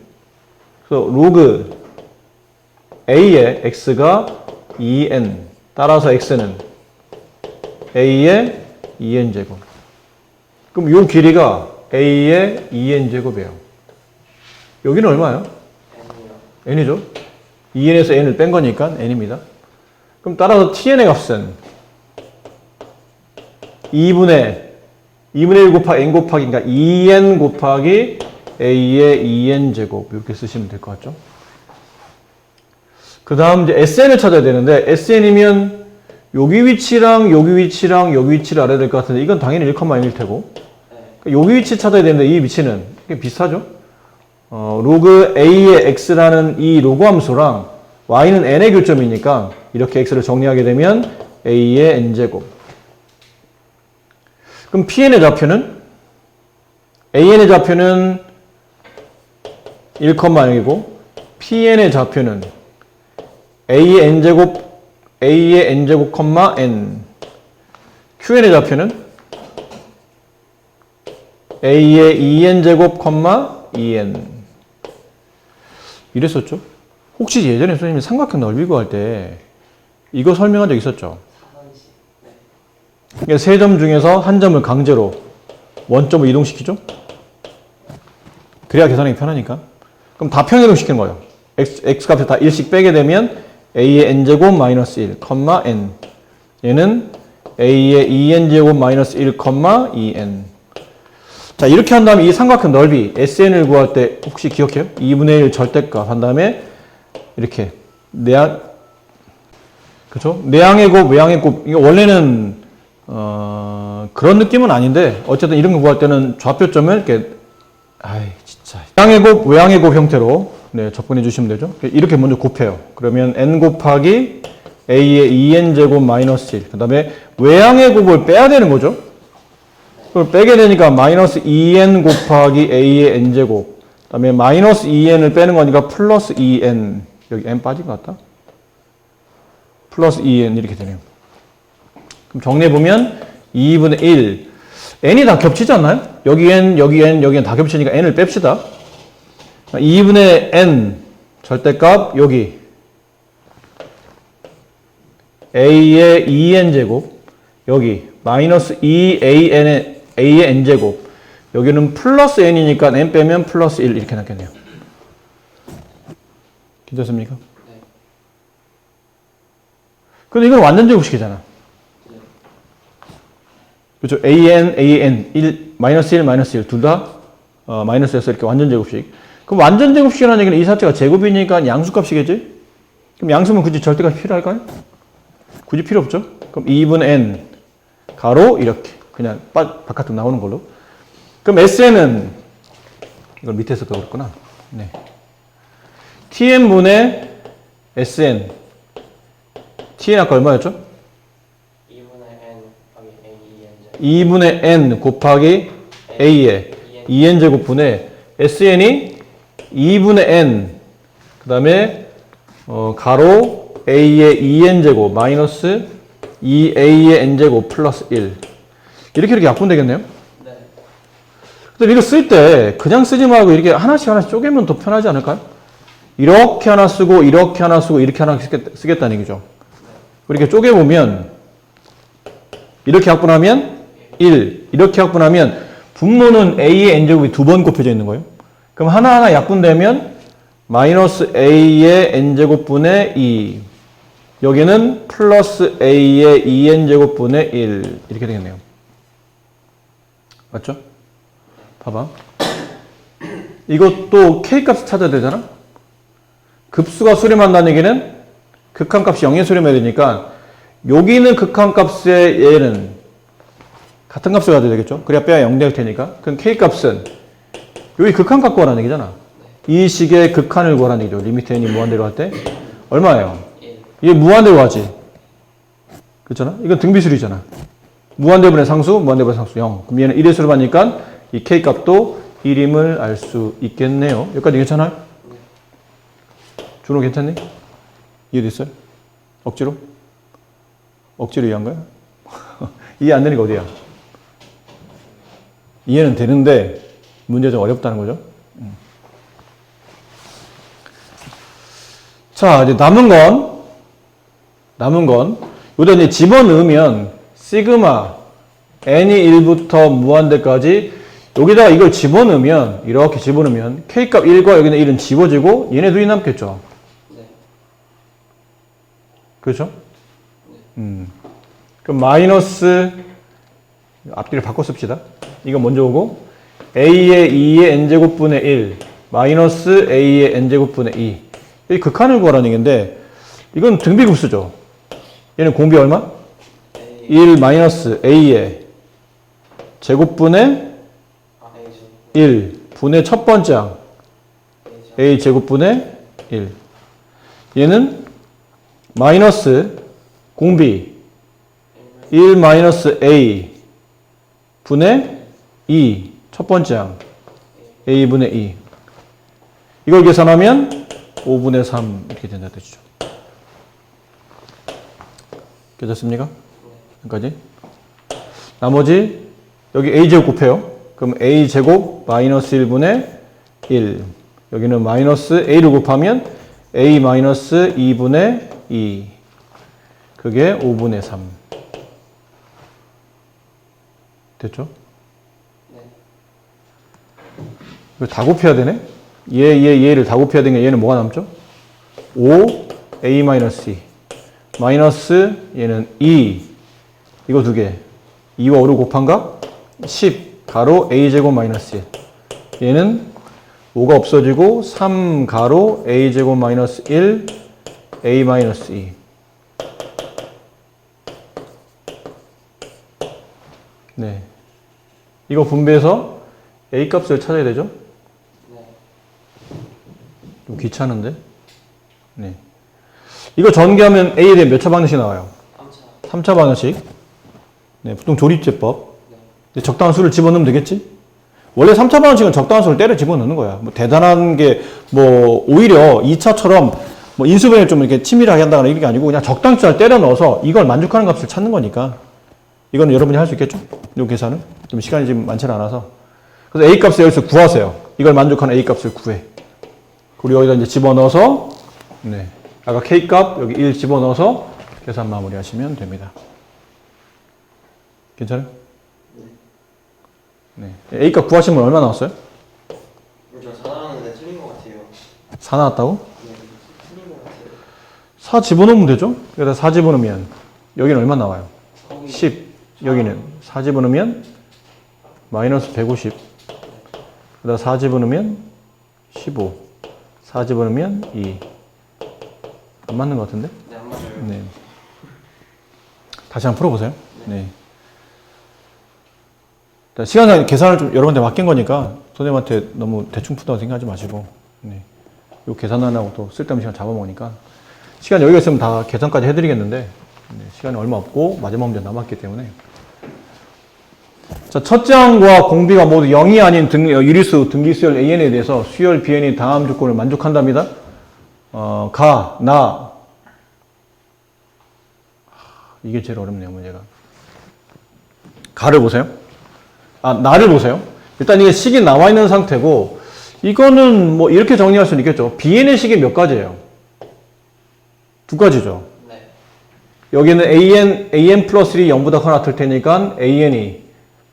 Speaker 1: 그래서 로그 A의 X가 EN. 따라서 X는 A의 EN 제곱. 그럼 요 길이가 A의 EN 제곱이에요. 여기는 얼마예요? N이죠. EN에서 N을 뺀 거니까 N입니다. 그럼 따라서 TN의 값은 2분의 1 곱하기 N 곱하기, 그러니까 2N 곱하기 A의 2N 제곱. 이렇게 쓰시면 될 것 같죠? 그 다음 이제 SN을 찾아야 되는데, SN이면 여기 위치랑 여기 위치랑 여기 위치를 알아야 될 것 같은데, 이건 당연히 1,0일 테고. 여기 위치 찾아야 되는데, 이 위치는 비슷하죠? 로그 A의 X라는 이 로그 함수랑 Y는 N의 교점이니까 이렇게 X를 정리하게 되면 A의 N제곱. 그럼 PN의 좌표는? AN의 좌표는 1,0이고 PN의 좌표는 A의 N제곱, N. QN의 좌표는 A의 2N제곱, EN. 이랬었죠? 혹시 예전에 선생님이 삼각형 넓이 구할 때 이거 설명한 적 있었죠? 그러니까 세 점 중에서 한 점을 강제로 원점을 이동시키죠? 그래야 계산하기 편하니까. 그럼 다 평이동시키는 거예요. X값에 다 1씩 빼게 되면 A의 N제곱 마이너스 1, N. 얘는 A의 2N제곱 마이너스 1, 2N. 자, 이렇게 한 다음에 이 삼각형 넓이 SN을 구할 때 혹시 기억해요? 2분의 1 절대값 한 다음에 이렇게 그쵸? 내항의 곱, 외항의 곱. 이거 원래는 그런 느낌은 아닌데 어쨌든 이런 거 구할 때는 좌표점을 이렇게 진짜 내항의 곱, 외항의 곱 형태로 접근해 주시면 되죠. 이렇게 먼저 곱해요. 그러면 n 곱하기 a의 2n 제곱 마이너스 1. 그 다음에 외항의 곱을 빼야 되는 거죠. 그걸 빼게 되니까 마이너스 2n 곱하기 a의 n제곱. 그 다음에 마이너스 2n을 빼는 거니까 플러스 2n. 여기 n 빠진 것 같다. 플러스 2n 이렇게 되네요. 그럼 정리해보면 2분의 1. n이 다 겹치지 않나요? 여기 n, 여기 n, 여기 n 다 겹치니까 n을 뺍시다. 2분의 n 절대값 여기 a의 2n 제곱 여기 마이너스 2an의 a의 n 제곱 여기는 플러스 n이니까 n 빼면 플러스 1 이렇게 남겠네요. 괜찮습니까? 네. 근데 이건 완전 제곱식이잖아. 그렇죠? an, 1, 마이너스 1, 마이너스 1 둘 다 마이너스에서 이렇게 완전 제곱식. 그럼 완전 제곱식이라는 얘기는 이 사체가 제곱이니까 양수값이겠지? 그럼 양수면 굳이 절대값이 필요할까요? 굳이 필요 없죠? 그럼 2분의 n 가로 이렇게 그냥 바깥으로 나오는 걸로. 그럼 SN은 이걸 밑에서 그랬구나. 네. TN분의 SN. TN 아까 얼마였죠? 2분의 N 곱하기 A의 2N제곱분의 SN이 2분의 N 그 다음에 가로 A의 2N제곱 마이너스 2A의 N제곱 플러스 1 이렇게 약분되겠네요? 네. 근데 이거 쓸 때 그냥 쓰지 말고 이렇게 하나씩 쪼개면 더 편하지 않을까요? 이렇게 하나 쓰고 이렇게 하나 쓰고 이렇게 하나 쓰겠다는 얘기죠. 이렇게 쪼개보면 이렇게 약분하면 1 이렇게 약분하면 분모는 A의 N제곱이 2번 곱해져 있는 거예요. 그럼 하나하나 약분되면 마이너스 A의 N제곱분의 2 여기는 플러스 A의 2N제곱분의 1 이렇게 되겠네요. 맞죠? 봐봐. 이것도 K값을 찾아야 되잖아? 급수가 수렴한다는 얘기는 극한값이 0에 수렴해야 되니까 여기는 극한값의 얘는 같은 값을 가져야 되겠죠? 그래야 빼야 0 될 테니까. 그럼 K값은 여기 극한값 구하라는 얘기잖아. 이 식의 극한을 구하라는 얘기죠. 리미트 n이 무한대로 할 때. 얼마예요? 이게 무한대로 하지. 그렇잖아? 이건 등비술이잖아. 무한대분의 상수, 무한대분의 상수 0. 그럼 얘는 1의 수를 받으니까 이 K값도 1임을 알 수 있겠네요. 여기까지 괜찮아요? 준호 괜찮니? 이해됐어요? 억지로? 억지로 이해한 거야? 이해 안 되는 게 어디야? 이해는 되는데 문제가 좀 어렵다는 거죠. 자, 이제 남은 건 여기다 이제 집어넣으면 시그마 n이 1부터 무한대까지 여기다가 이걸 집어넣으면 이렇게 집어넣으면 K값 1과 여기는 1은 지워지고 얘네 둘이 남겠죠. 네. 그렇죠? 네. 그럼 마이너스 앞뒤를 바꿔 씁시다. 이거 먼저 오고 A의 2의 N제곱분의 1 마이너스 A의 N제곱분의 2 이 극한을 구하라는 얘기인데 이건 등비급수죠. 얘는 공비 얼마? 1 마이너스 A의 제곱분의 1 분의 첫 번째 항 A 제곱분의 1 얘는 마이너스 공비 1 마이너스 A 분의 2 첫 번째 항 A분의 2 이걸 계산하면 5분의 3 이렇게 된다 뜻이죠. 깨졌습니까? 여기까지. 나머지 여기 A제곱 곱해요. 그럼 A제곱 마이너스 1분의 1 여기는 마이너스 A를 곱하면 A 마이너스 2분의 2 그게 5분의 3 됐죠? 네. 이거 다 곱해야 되네? 얘를 다 곱해야 되니까 얘는 뭐가 남죠? 5 A 마이너스 2 마이너스 얘는 2 이거 두 개 2와 5를 곱한가? 10 가로 A제곱 마이너스 1 얘는 5가 없어지고 3 가로 A제곱 마이너스 1 A 마이너스 2 네. 이거 분배해서 A 값을 찾아야 되죠? 네. 좀 귀찮은데? 네. 이거 전개하면 A에 대한 몇 차 방정식 나와요? 3차. 3차 방정식. 네, 보통 조립제법. 네. 적당한 수를 집어넣으면 되겠지? 원래 3차 방정식은 적당한 수를 때려 집어넣는 거야. 뭐 대단한 게, 뭐, 오히려 2차처럼 뭐 인수분해를 좀 이렇게 치밀하게 한다거나 이런 게 아니고 그냥 적당한 수를 때려 넣어서 이걸 만족하는 값을 찾는 거니까. 이거는 여러분이 할 수 있겠죠? 이 계산은? 좀 시간이 지금 많지는 않아서. 그래서 A 값을 여기서 구하세요. 이걸 만족하는 A 값을 구해. 그리고 여기다 이제 집어넣어서, 네. 아까 K 값 여기 1 집어넣어서 계산 마무리 하시면 됩니다. 괜찮아요? 네. A 값 구하신 분 얼마 나왔어요?
Speaker 2: 저 4 나왔는데 틀린 것 같아요.
Speaker 1: 4 나왔다고?
Speaker 2: 네, 틀린 것 같아요.
Speaker 1: 4 집어넣으면 되죠? 여기다 4 집어넣으면 여기는 얼마 나와요? 10. 여기는 4 집어넣으면 마이너스 150. 그다음 4 집어넣으면 15. 4 집어넣으면 2. 안 맞는 것 같은데?
Speaker 2: 네, 안 맞아요.
Speaker 1: 네. 다시 한번 풀어보세요. 네. 시간상 계산을 좀 여러분한테 맡긴 거니까 선생님한테 너무 대충 푼다고 생각하지 마시고, 네. 요 계산하려고 또 쓸데없는 시간 잡아먹으니까 시간 여유가 있으면 다 계산까지 해드리겠는데 네, 시간이 얼마 없고 마지막 문제 남았기 때문에 자, 첫째 항과 공비가 모두 0이 아닌 유리수 등기수열 AN에 대해서 수열 BN이 다음 조건을 만족한답니다. 가, 나. 이게 제일 어렵네요, 문제가. 가를 보세요. 나를 보세요. 일단 이게 식이 나와 있는 상태고, 이거는 뭐 이렇게 정리할 수는 있겠죠. BN의 식이 몇 가지예요? 두 가지죠.
Speaker 2: 네.
Speaker 1: 여기는 AN 플러스 1이 0보다 커나 같을 테니까 AN이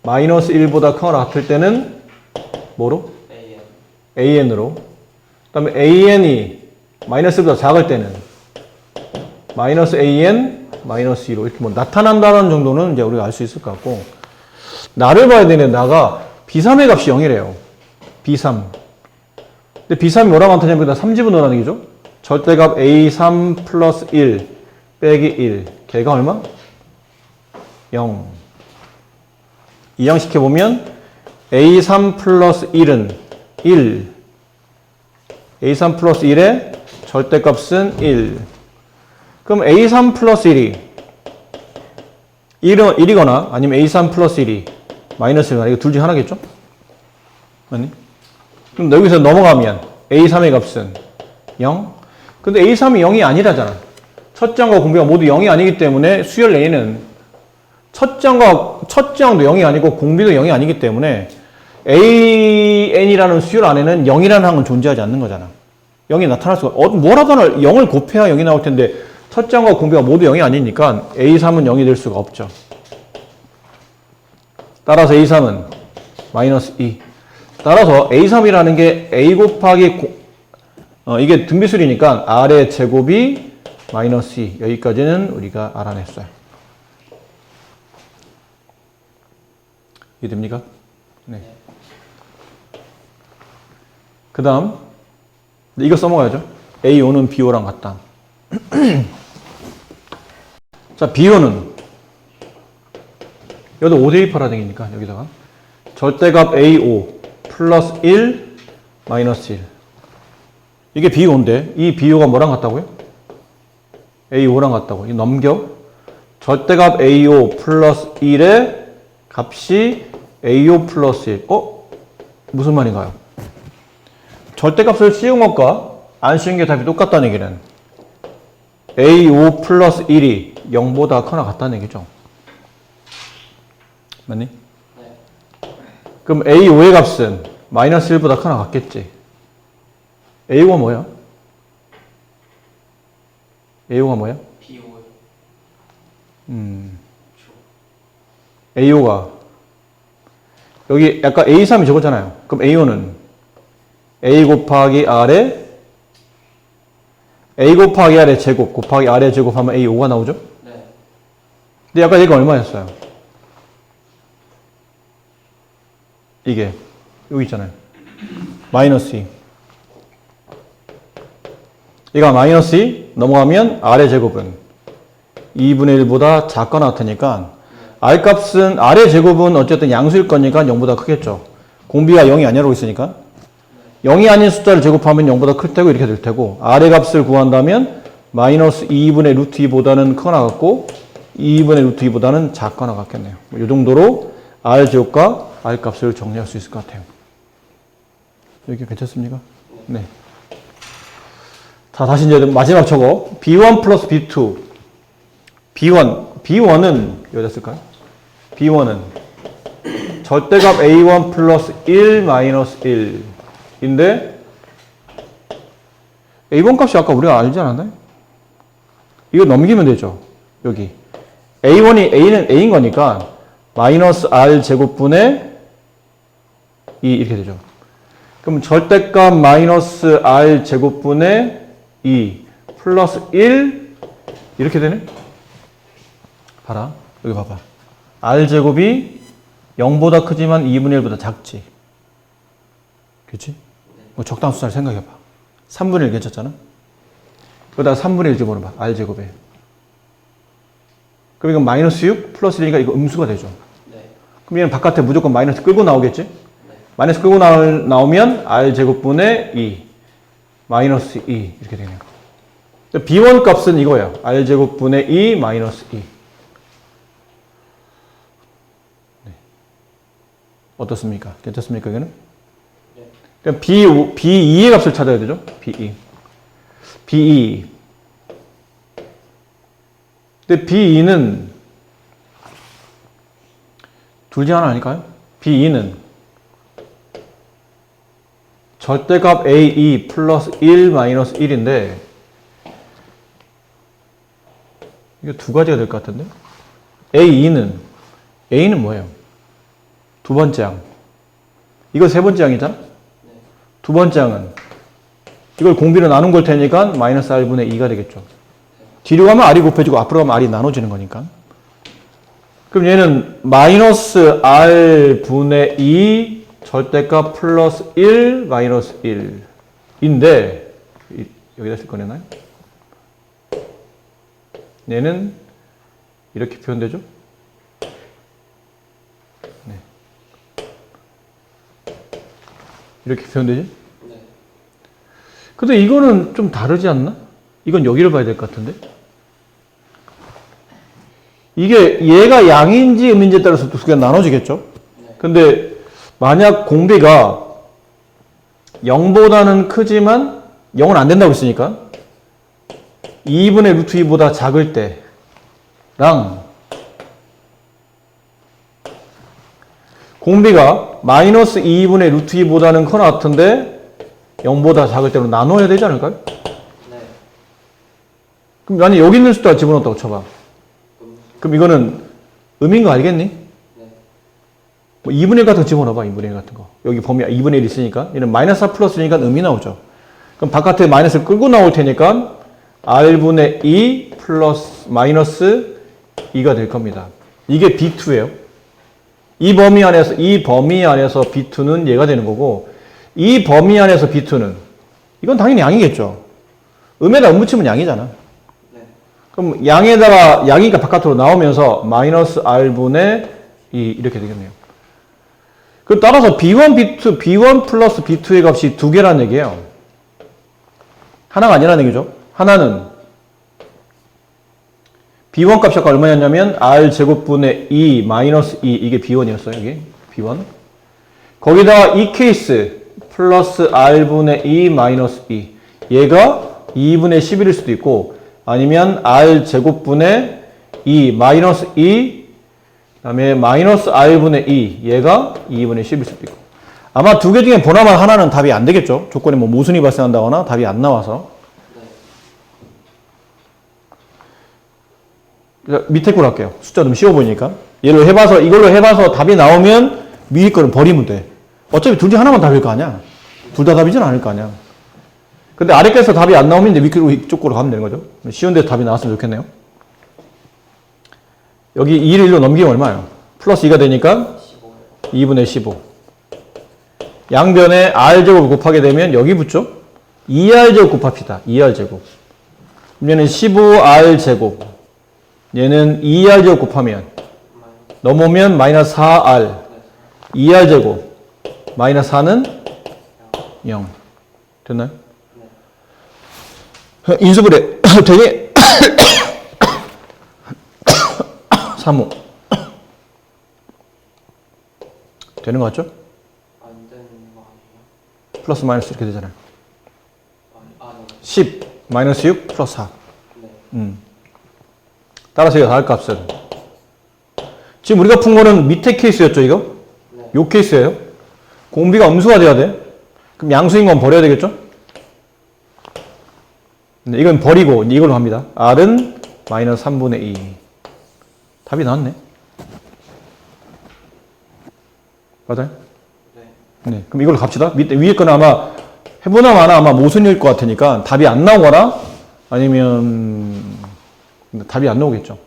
Speaker 1: 마이너스 1보다 커나 같을 때는 뭐로? AN으로. 그 다음에 AN이 마이너스 1보다 작을 때는 마이너스 AN, 마이너스 2로 이렇게 뭐 나타난다는 정도는 이제 우리가 알 수 있을 것 같고, 나를 봐야 되는데 나가 B3의 값이 0이래요. B3. 근데 B3이 뭐라고 나타내면 여기다 3집어 넣으라는 얘기죠? 절대값 A3 플러스 1 빼기 1. 걔가 얼마? 0. 이항시켜보면 A3 플러스 1은 1. A3 플러스 1의 절대값은 1. 그럼 A3 플러스 1이 1이거나 아니면 A3 플러스 1이 마이너스 1이거나 이거 둘 중 하나겠죠? 맞니? 그럼 여기서 넘어가면 A3의 값은 0. 근데 A3이 0이 아니라잖아. 첫째 항과 공비가 모두 0이 아니기 때문에 수열 A는 첫째 항도 0이 아니고 공비도 0이 아니기 때문에 AN이라는 수열 안에는 0이라는 항은 존재하지 않는 거잖아. 0이 나타날 수가, 뭐라도 하나 0을 곱해야 0이 나올 텐데 첫째 항과 공비가 모두 0이 아니니까 A3은 0이 될 수가 없죠. 따라서 A3은 마이너스 2. 따라서 A3이라는 게 A 곱하기 이게 등비술이니까 R의 제곱이 마이너스 2. 여기까지는 우리가 알아냈어요. 이해됩니까? 네. 그 다음 이거 써먹어야죠. A5는 B5랑 같다. 자, B5는 여기다 5대2파라 되니까 여기다가 절대값 A5 플러스 1 마이너스 1. 이게 B5인데 이 B5가 뭐랑 같다고요? A5랑 같다고. 이 넘겨. 절대값 A5 플러스 1의 값이 A5 플러스 1. 무슨 말인가요? 절대값을 씌운 것과 안 씌운 게 답이 똑같다는 얘기는 A5 플러스 1이 0보다 커나 같다는 얘기죠. 맞니? 네. 그럼 A5의 값은 마이너스 1보다 커나 같겠지. A5가 뭐야? A5가 뭐야?
Speaker 2: B5요.
Speaker 1: A5가 여기 약간 A3이 저거잖아요. 그럼 A5는 A 곱하기 R의 A 곱하기 R의 제곱 곱하기 R의 제곱하면 A5가 나오죠?
Speaker 2: 네.
Speaker 1: 근데 아까 얘가 얼마였어요? 이게 여기 있잖아요. 마이너스 2. 얘가 마이너스 2 넘어가면 R의 제곱은 2분의 1보다 작거나 같으니까 R 값은 R의 제곱은 어쨌든 양수일 거니까 0보다 크겠죠. 공비가 0이 아니라고 있으니까 0이 아닌 숫자를 제곱하면 0보다 클 테고 이렇게 될 테고, R의 값을 구한다면 마이너스 2분의 루트 2보다는 크거나 같고 2분의 루트 2보다는 작거나 같겠네요. 이 정도로 R 제곱과 R 값을 정리할 수 있을 것 같아요. 여기 괜찮습니까? 네. 자, 다시 이제 마지막 저거 B1 플러스 B2. B1은 여기다 쓸까요? B1은 절대값 A1 플러스 1 마이너스 1인데 A1 값이 아까 우리가 알지 않았나요? 이거 넘기면 되죠. 여기 A는 A인 거니까 마이너스 R 제곱분의 2 이렇게 되죠. 그럼 절대값 마이너스 R 제곱분의 2 플러스 1 이렇게 되네? 봐라. 여기 봐봐. R 제곱이 0보다 크지만 2분의 1보다 작지. 그치? 뭐 적당한 숫자를 생각해봐. 3분의 1 괜찮잖아? 여기다가 3분의 1 집어넣어봐. R 제곱에. 그럼 이건 마이너스 6 플러스 1이니까 이거 음수가 되죠.
Speaker 2: 네.
Speaker 1: 그럼 얘는 바깥에 무조건 마이너스 끌고 나오겠지? 마이너스 끌고 나오면 r제곱분의 2 마이너스 2 이렇게 되는 거. B1 값은 이거예요. r제곱분의 2 마이너스 2. 네. 어떻습니까? 괜찮습니까? 이거는? 그럼 B2의 값을 찾아야 되죠? B2. B2. 근데 B2는 둘 중 하나 아닐까요? B2는 절대값 A2 플러스 1 마이너스 1인데 이거 두 가지가 될 것 같은데? A는 뭐예요? 두 번째 항. 이거 세 번째 항이잖아? 두 번째 항은 이걸 공비로 나눈 걸 테니까 마이너스 R분의 2가 되겠죠. 뒤로 가면 R이 곱해지고 앞으로 가면 R이 나눠지는 거니까. 그럼 얘는 마이너스 R분의 2 절대값 플러스 1 마이너스 1인데 여기다 쓸 거네요. 얘는 이렇게 표현되죠? 네. 이렇게 표현되지? 네. 근데 이거는 좀 다르지 않나? 이건 여기를 봐야 될 것 같은데? 이게 얘가 양인지 음인지에 따라서 두 개가 나눠지겠죠? 네. 근데 만약 공비가 0보다는 크지만 0은 안 된다고 했으니까 2분의 루트 2보다 작을 때랑 공비가 마이너스 2분의 루트 2보다는 커 같은데 0보다 작을 때로 나눠야 되지 않을까요? 네. 그럼 만약 여기 있는 숫자 집어넣었다고 쳐봐. 그럼 이거는 음인 거 알겠니? 네. 뭐 2분의 1 같은 거 집어넣어봐. 2분의 1 같은 거. 여기 범위 2분의 1 있으니까 얘는 마이너스 4 플러스니까 음이 나오죠. 그럼 바깥에 마이너스를 끌고 나올 테니까 R분의 2 플러스 마이너스 2가 될 겁니다. 이게 B2예요. 이 범위 안에서 B2는 얘가 되는 거고 이 범위 안에서 B2는 이건 당연히 양이겠죠. 음에다 음 붙이면 양이잖아. 네. 그럼 양에다가 양이니까 바깥으로 나오면서 마이너스 R분의 2 이렇게 되겠네요. 그럼 따라서 B1 플러스 B2의 값이 두 개라는 얘기예요. 하나가 아니라는 얘기죠. 하나는 B1 값이 아까 얼마였냐면 R제곱분의 2 마이너스 2 이게 B1이었어요. 여기 B1 거기다가 이 케이스 플러스 R분의 2 마이너스 2 얘가 2분의 11일 수도 있고 아니면 R제곱분의 2 마이너스 2 그 다음에 마이너스 R분의 2 얘가 2분의 10일 수도 있고 아마 두 개 중에 보나마 하나는 답이 안 되겠죠. 조건에 뭐 모순이 발생한다거나 답이 안 나와서 밑에 걸 할게요. 숫자 좀 쉬워 보이니까. 이걸로 해봐서 답이 나오면 위에 거는 버리면 돼. 어차피 둘 중 하나만 답일 거 아니야. 둘 다 답이진 않을 거 아니야. 근데 아래 거에서 답이 안 나오면 이제 위쪽 거로 가면 되는 거죠. 쉬운 데서 답이 나왔으면 좋겠네요. 여기 2를 1로 넘기면 얼마예요? 플러스 2가 되니까 2분의 15. 양변에 R제곱을 곱하게 되면 여기 붙죠? 2R제곱 곱합시다. 2R제곱. 그럼 얘는 15R제곱. 얘는 2R제곱 곱하면 넘어오면 마이너스 4R 2R제곱 마이너스 4는 0 됐나요? 인수분해 되게 3호 되는 거 같죠?
Speaker 2: 안 되는 거 아니에요?
Speaker 1: 플러스 마이너스 이렇게 되잖아요. 10 마이너스 6 플러스 4 따라서 이거 다할 값은 지금 우리가 푼 거는 밑에 케이스였죠 이거? 네. 요 케이스예요. 공비가 음수가 돼야 돼. 그럼 양수인 건 버려야 되겠죠? 네, 이건 버리고 이걸로 합니다. R은 마이너스 3분의 2 답이 나왔네. 맞아요? 네. 네. 그럼 이걸로 갑시다. 밑에 위에 거는 아마 해보나 마나 아마 모순일 것 같으니까 답이 안 나오거나 아니면 답이 안 나오겠죠.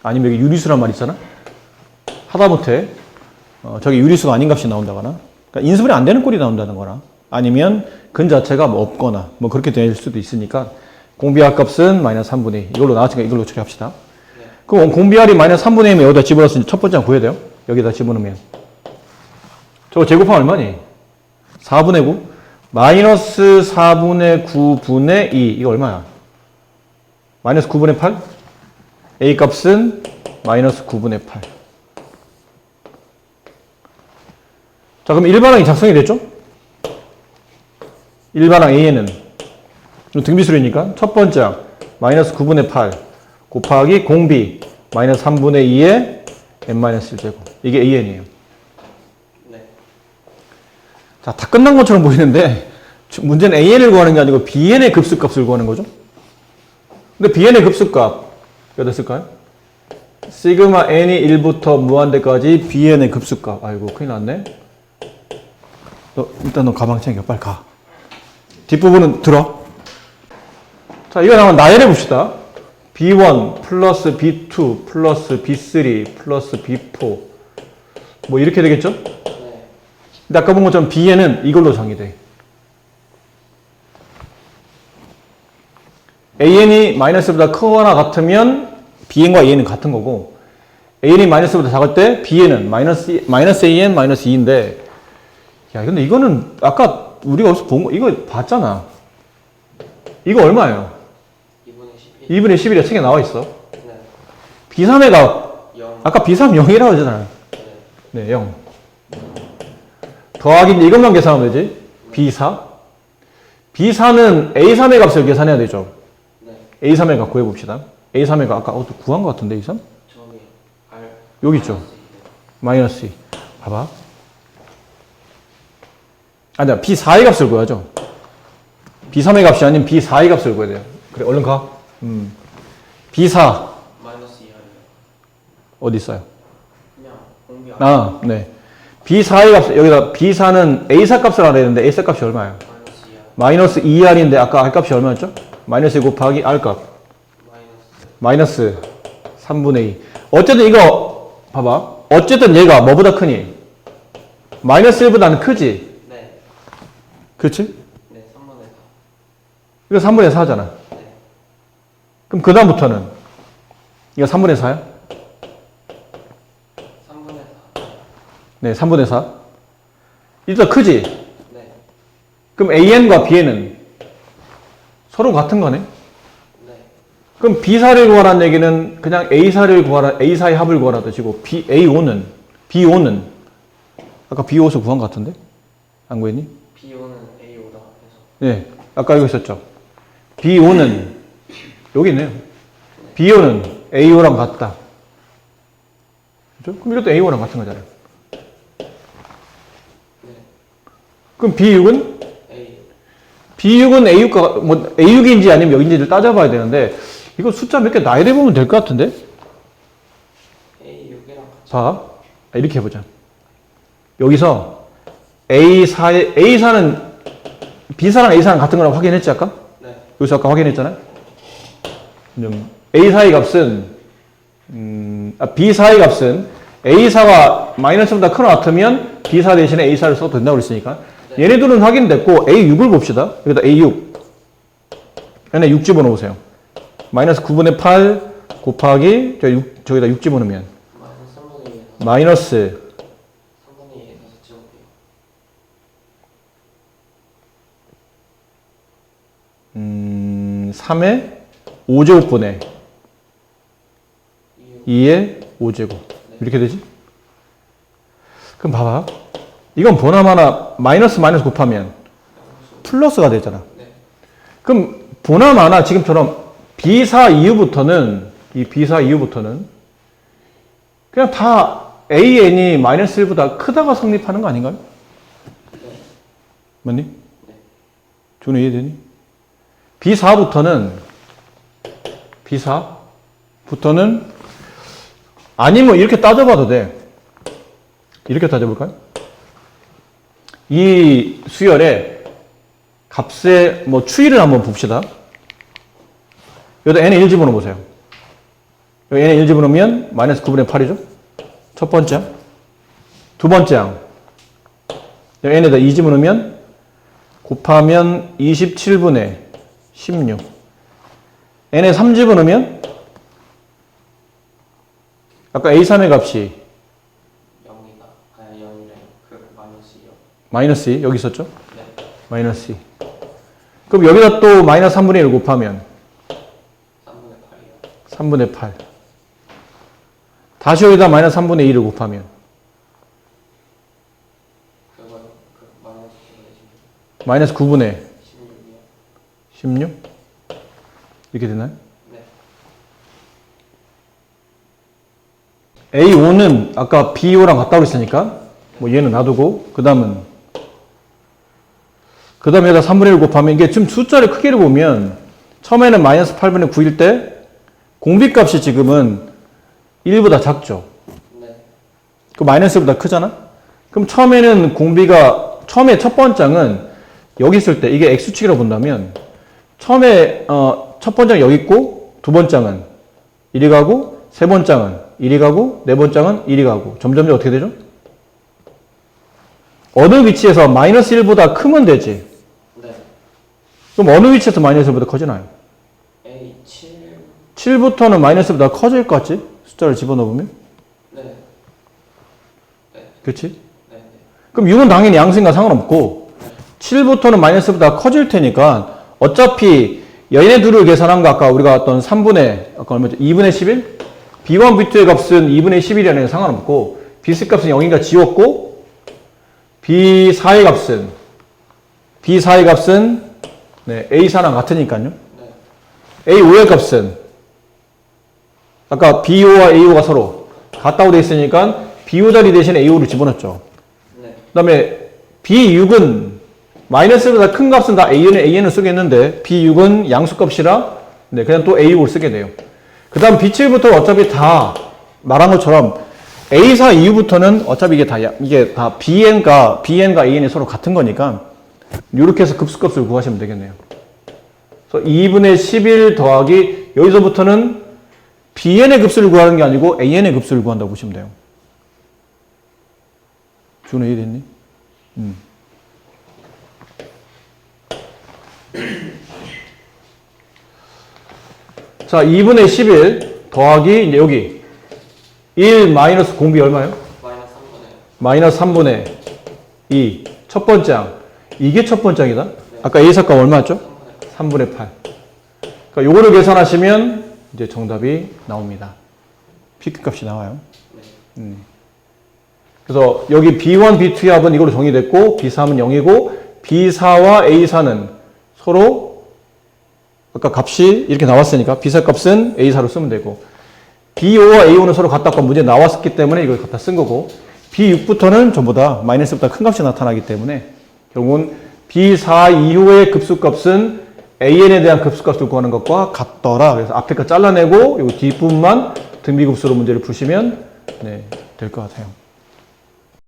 Speaker 1: 아니면 여기 유리수란 말 있잖아. 하다못해 저기 유리수가 아닌 값이 나온다거나 그러니까 인수분해 안 되는 꼴이 나온다는 거나 아니면 근 자체가 뭐 없거나 뭐 그렇게 될 수도 있으니까 공비할 값은 마이너스 3분의 2 이걸로 나왔으니까 이걸로 처리합시다. 네. 그럼 공비R이 마이너스 3분의 1면 여기다 집어넣었으니 첫 번째 구해야 돼요. 여기다 집어넣으면. 저거 제곱하면 얼마니? 4분의 9? 마이너스 4분의 9분의 2. 이거 얼마야? 마이너스 9분의 8? A 값은 마이너스 9분의 8. 자, 그럼 일반항이 작성이 됐죠? 일반항 A에는 등비수열이니까 첫 번째 항 마이너스 9분의 8 곱하기 공비 마이너스 3분의 2의 n-1제곱. 이게 AN이에요.
Speaker 2: 네.
Speaker 1: 자, 다 끝난 것처럼 보이는데 문제는 AN을 구하는 게 아니고 BN의 급수값을 구하는 거죠. 근데 BN의 급수값 몇 됐을까요? 시그마 n이 1부터 무한대까지 BN의 급수값. 아이고 큰일 났네. 일단 너 가방 챙겨. 빨리 가. 뒷부분은 들어. 자, 이거 나오면 나열해 봅시다. B1 플러스 B2 플러스 B3 플러스 B4 뭐 이렇게 되겠죠?
Speaker 2: 네.
Speaker 1: 근데 아까 본 것처럼 B에는 이걸로 정의돼. AN이 마이너스보다 크거나 같으면 BN과 AN은 같은 거고 AN이 마이너스보다 작을 때 BN은 마이너스 AN 마이너스 2인데 야 근데 이거는 아까 우리가 어디서 본 거 이거 봤잖아. 이거 얼마예요? 2분의 11이 책에 나와 있어.
Speaker 2: 네.
Speaker 1: B3의 값
Speaker 2: 0.
Speaker 1: 아까 B3 0이라고 하잖아요.
Speaker 2: 네.
Speaker 1: 네, 0. 더하기 이제 이것만 계산하면 되지. B4. B4는 A3의 값을 계산해야 되죠.
Speaker 2: 네.
Speaker 1: A3의 값 구해봅시다. A3의 값 아까 구한 것 같은데 A3?
Speaker 2: 저기 R
Speaker 1: 여기 있죠. 마이너스 2. 봐봐. 아니야, B4의 값을 구하죠. B3의 값이 아닌 B4의 값을 구해야 돼요. 그래, 얼른 가. B4
Speaker 2: 마이너스 2R이요.
Speaker 1: 어디 있어요?
Speaker 2: 그냥 공비 R
Speaker 1: 아, 네. B4의 값, 여기다 B4는 A4 값을 알아야 되는데 A4 값이 얼마예요?
Speaker 2: 마이너스 2R.
Speaker 1: 마이너스 2R인데 아까 R 값이 얼마였죠? 마이너스 2 곱하기 R 값. 마이너스 3분의 2. 어쨌든 이거 봐봐. 어쨌든 얘가 뭐보다 크니? 마이너스 1보다는 크지?
Speaker 2: 네.
Speaker 1: 그렇지?
Speaker 2: 네. 3분의 4.
Speaker 1: 이거 3분의 4잖아.
Speaker 2: 네.
Speaker 1: 그럼 그 다음부터는 이거 3분의 4야?
Speaker 2: 3분의 4.
Speaker 1: 네, 3분의 4. 일단 크지?
Speaker 2: 네.
Speaker 1: 그럼 AN과 BN은 서로 같은 거네?
Speaker 2: 네.
Speaker 1: 그럼 B4를 구하라는 얘기는 그냥 A4를 구하라, A4의 합을 구하라 뜻이고 B5는 아까 B5에서 구한 것 같은데? 안 구했니?
Speaker 2: B5는 A5다 해서.
Speaker 1: 네, 아까 여기 있었죠. B5는 여기 있네요. B5는 A5랑 같다. 그죠? 그럼 이것도 A5랑 같은 거잖아요.
Speaker 2: 네.
Speaker 1: 그럼 B6은?
Speaker 2: A.
Speaker 1: B6은 A6가, 뭐, A6인지 아니면 여기인지를 따져봐야 되는데, 이거 숫자 몇 개 나열해 보면 될 것 같은데?
Speaker 2: A6이랑 같이.
Speaker 1: 봐. 이렇게 해보자. 여기서 A4는 B사랑 A사랑 같은 거라고 확인했지, 아까?
Speaker 2: 네.
Speaker 1: 여기서 아까 확인했잖아요? A4의 값은, B4의 값은 A4가 마이너스보다 크거나 같으면 B4 대신에 A4를 써도 된다고 그랬으니까.
Speaker 2: 네.
Speaker 1: 얘네들은 확인됐고, A6을 봅시다. 여기다 A6. 얘네 6 집어넣으세요. 마이너스 9분의 8 곱하기, 저기다 6 집어넣으면.
Speaker 2: 마이너스 3분의 2에서.
Speaker 1: 마이너스
Speaker 2: 3분의 2에서 찍을게요.
Speaker 1: 3의 5제곱분의 2의 5제곱. 이렇게 되지? 그럼 봐봐. 이건 보나마나 마이너스 곱하면 플러스가 되잖아.
Speaker 2: 네.
Speaker 1: 그럼 보나마나 지금처럼 B4 이후부터는 그냥 다 AN이 마이너스 1보다 크다가 성립하는 거 아닌가요?
Speaker 2: 네.
Speaker 1: 맞니?
Speaker 2: 네.
Speaker 1: 준호 이해되니? B4부터는 아니면 이렇게 따져봐도 돼. 이렇게 따져볼까요? 이 수열의 값의 뭐 추이를 한번 봅시다. 여기다 n에 1 집어넣어 보세요. 여기 n에 1 집어넣으면 마이너스 9분의 8이죠? 첫 번째 항. 두 번째 항. 여기 n에다 2 집어넣으면 곱하면 27분의 16. n에 3 집어넣으면 아까 A3의 값이
Speaker 2: 0이다. 아니 0이래. 그 마이너스 2요.
Speaker 1: 마이너스 2 여기 있었죠?
Speaker 2: 네.
Speaker 1: 마이너스 2. 그럼 여기다 또 마이너스 3분의 1 곱하면
Speaker 2: 3분의 8이요.
Speaker 1: 3분의 8. 다시 여기다 마이너스 3분의 2를 곱하면
Speaker 2: 그거요. 그 마이너스 9분의
Speaker 1: 마이너스 9분의
Speaker 2: 16이요.
Speaker 1: 16? 이렇게 되나요?
Speaker 2: 네.
Speaker 1: A5는 아까 B5랑 같다고 했으니까 뭐 얘는 놔두고 그 다음에 여기다 3분의 1 곱하면 이게 지금 숫자를 크기를 보면 처음에는 마이너스 8분의 9일 때 공비값이 지금은 1보다 작죠.
Speaker 2: 네.
Speaker 1: 그 마이너스 1보다 크잖아? 그럼 처음에는 공비가 처음에 첫 번장은 여기 있을 때 이게 X축이라고 본다면 처음에 첫 번장은 여기 있고 두 번장은 이리 가고 세 번장은 이리 가고 네 번장은 이리 가고 점점 어떻게 되죠? 어느 위치에서 마이너스 1보다 크면 되지.
Speaker 2: 네.
Speaker 1: 그럼 어느 위치에서 마이너스 1보다 커지나요?
Speaker 2: A7.
Speaker 1: 7부터는 마이너스 1보다 커질 것 같지? 숫자를 집어넣으면?
Speaker 2: 네. 네.
Speaker 1: 그렇지?
Speaker 2: 네. 네.
Speaker 1: 그럼 6은 당연히 양수인과 상관없고 7부터는 마이너스 1보다 커질 테니까 어차피 얘네 둘을 계산한 거 아까 우리가 어떤 3분의 아까 얼마죠? 2분의 11? B1, B2의 값은 2분의 11이라는 상관없고 B3 값은 0이니까 지웠고 B4의 값은 네, A4랑 같으니까요.
Speaker 2: 네.
Speaker 1: A5의 값은 아까 B5와 A5가 서로 같다고 돼 있으니까 B5 자리 대신에 A5를 집어넣었죠.
Speaker 2: 네.
Speaker 1: 그 다음에 B6은 마이너스보다 큰 값은 다 AN을 쓰겠는데 B6은 양수값이라 네, 그냥 또 A6을 쓰게 돼요. 그 다음 B7부터 어차피 다 말한 것처럼 A4 이후부터는 어차피 이게 다 BN과 AN이 서로 같은 거니까 이렇게 해서 급수값을 구하시면 되겠네요. 그래서 2분의 11 더하기 여기서부터는 BN의 급수를 구하는 게 아니고 AN의 급수를 구한다고 보시면 돼요. 준호 이해됐니? 자, 2분의 11 더하기 이제 여기 1 마이너스 공비 얼마예요?
Speaker 2: 마이너스 3분의
Speaker 1: 마이너스 3분의 2. 첫 번장. 이게 첫 번장이다. 아까 A사값 얼마였죠? 3분의 8. 그러니까 요거를 계산하시면 이제 정답이 나옵니다. Pq 값이 나와요. 그래서 여기 B1, B2의 합은 이걸로 정의됐고 B3은 0이고 B4와 A4는 서로 아까 값이 이렇게 나왔으니까 B4 값은 A4로 쓰면 되고 B5와 A5는 서로 같다고 문제 나왔기 때문에 이걸 갖다 쓴 거고 B6부터는 전부 다 마이너스보다 큰 값이 나타나기 때문에 결국은 B4 이후의 급수값은 AN에 대한 급수값을 구하는 것과 같더라. 그래서 앞에 거 잘라내고 이 뒷부분만 등비급수로 문제를 푸시면 네, 될 것 같아요.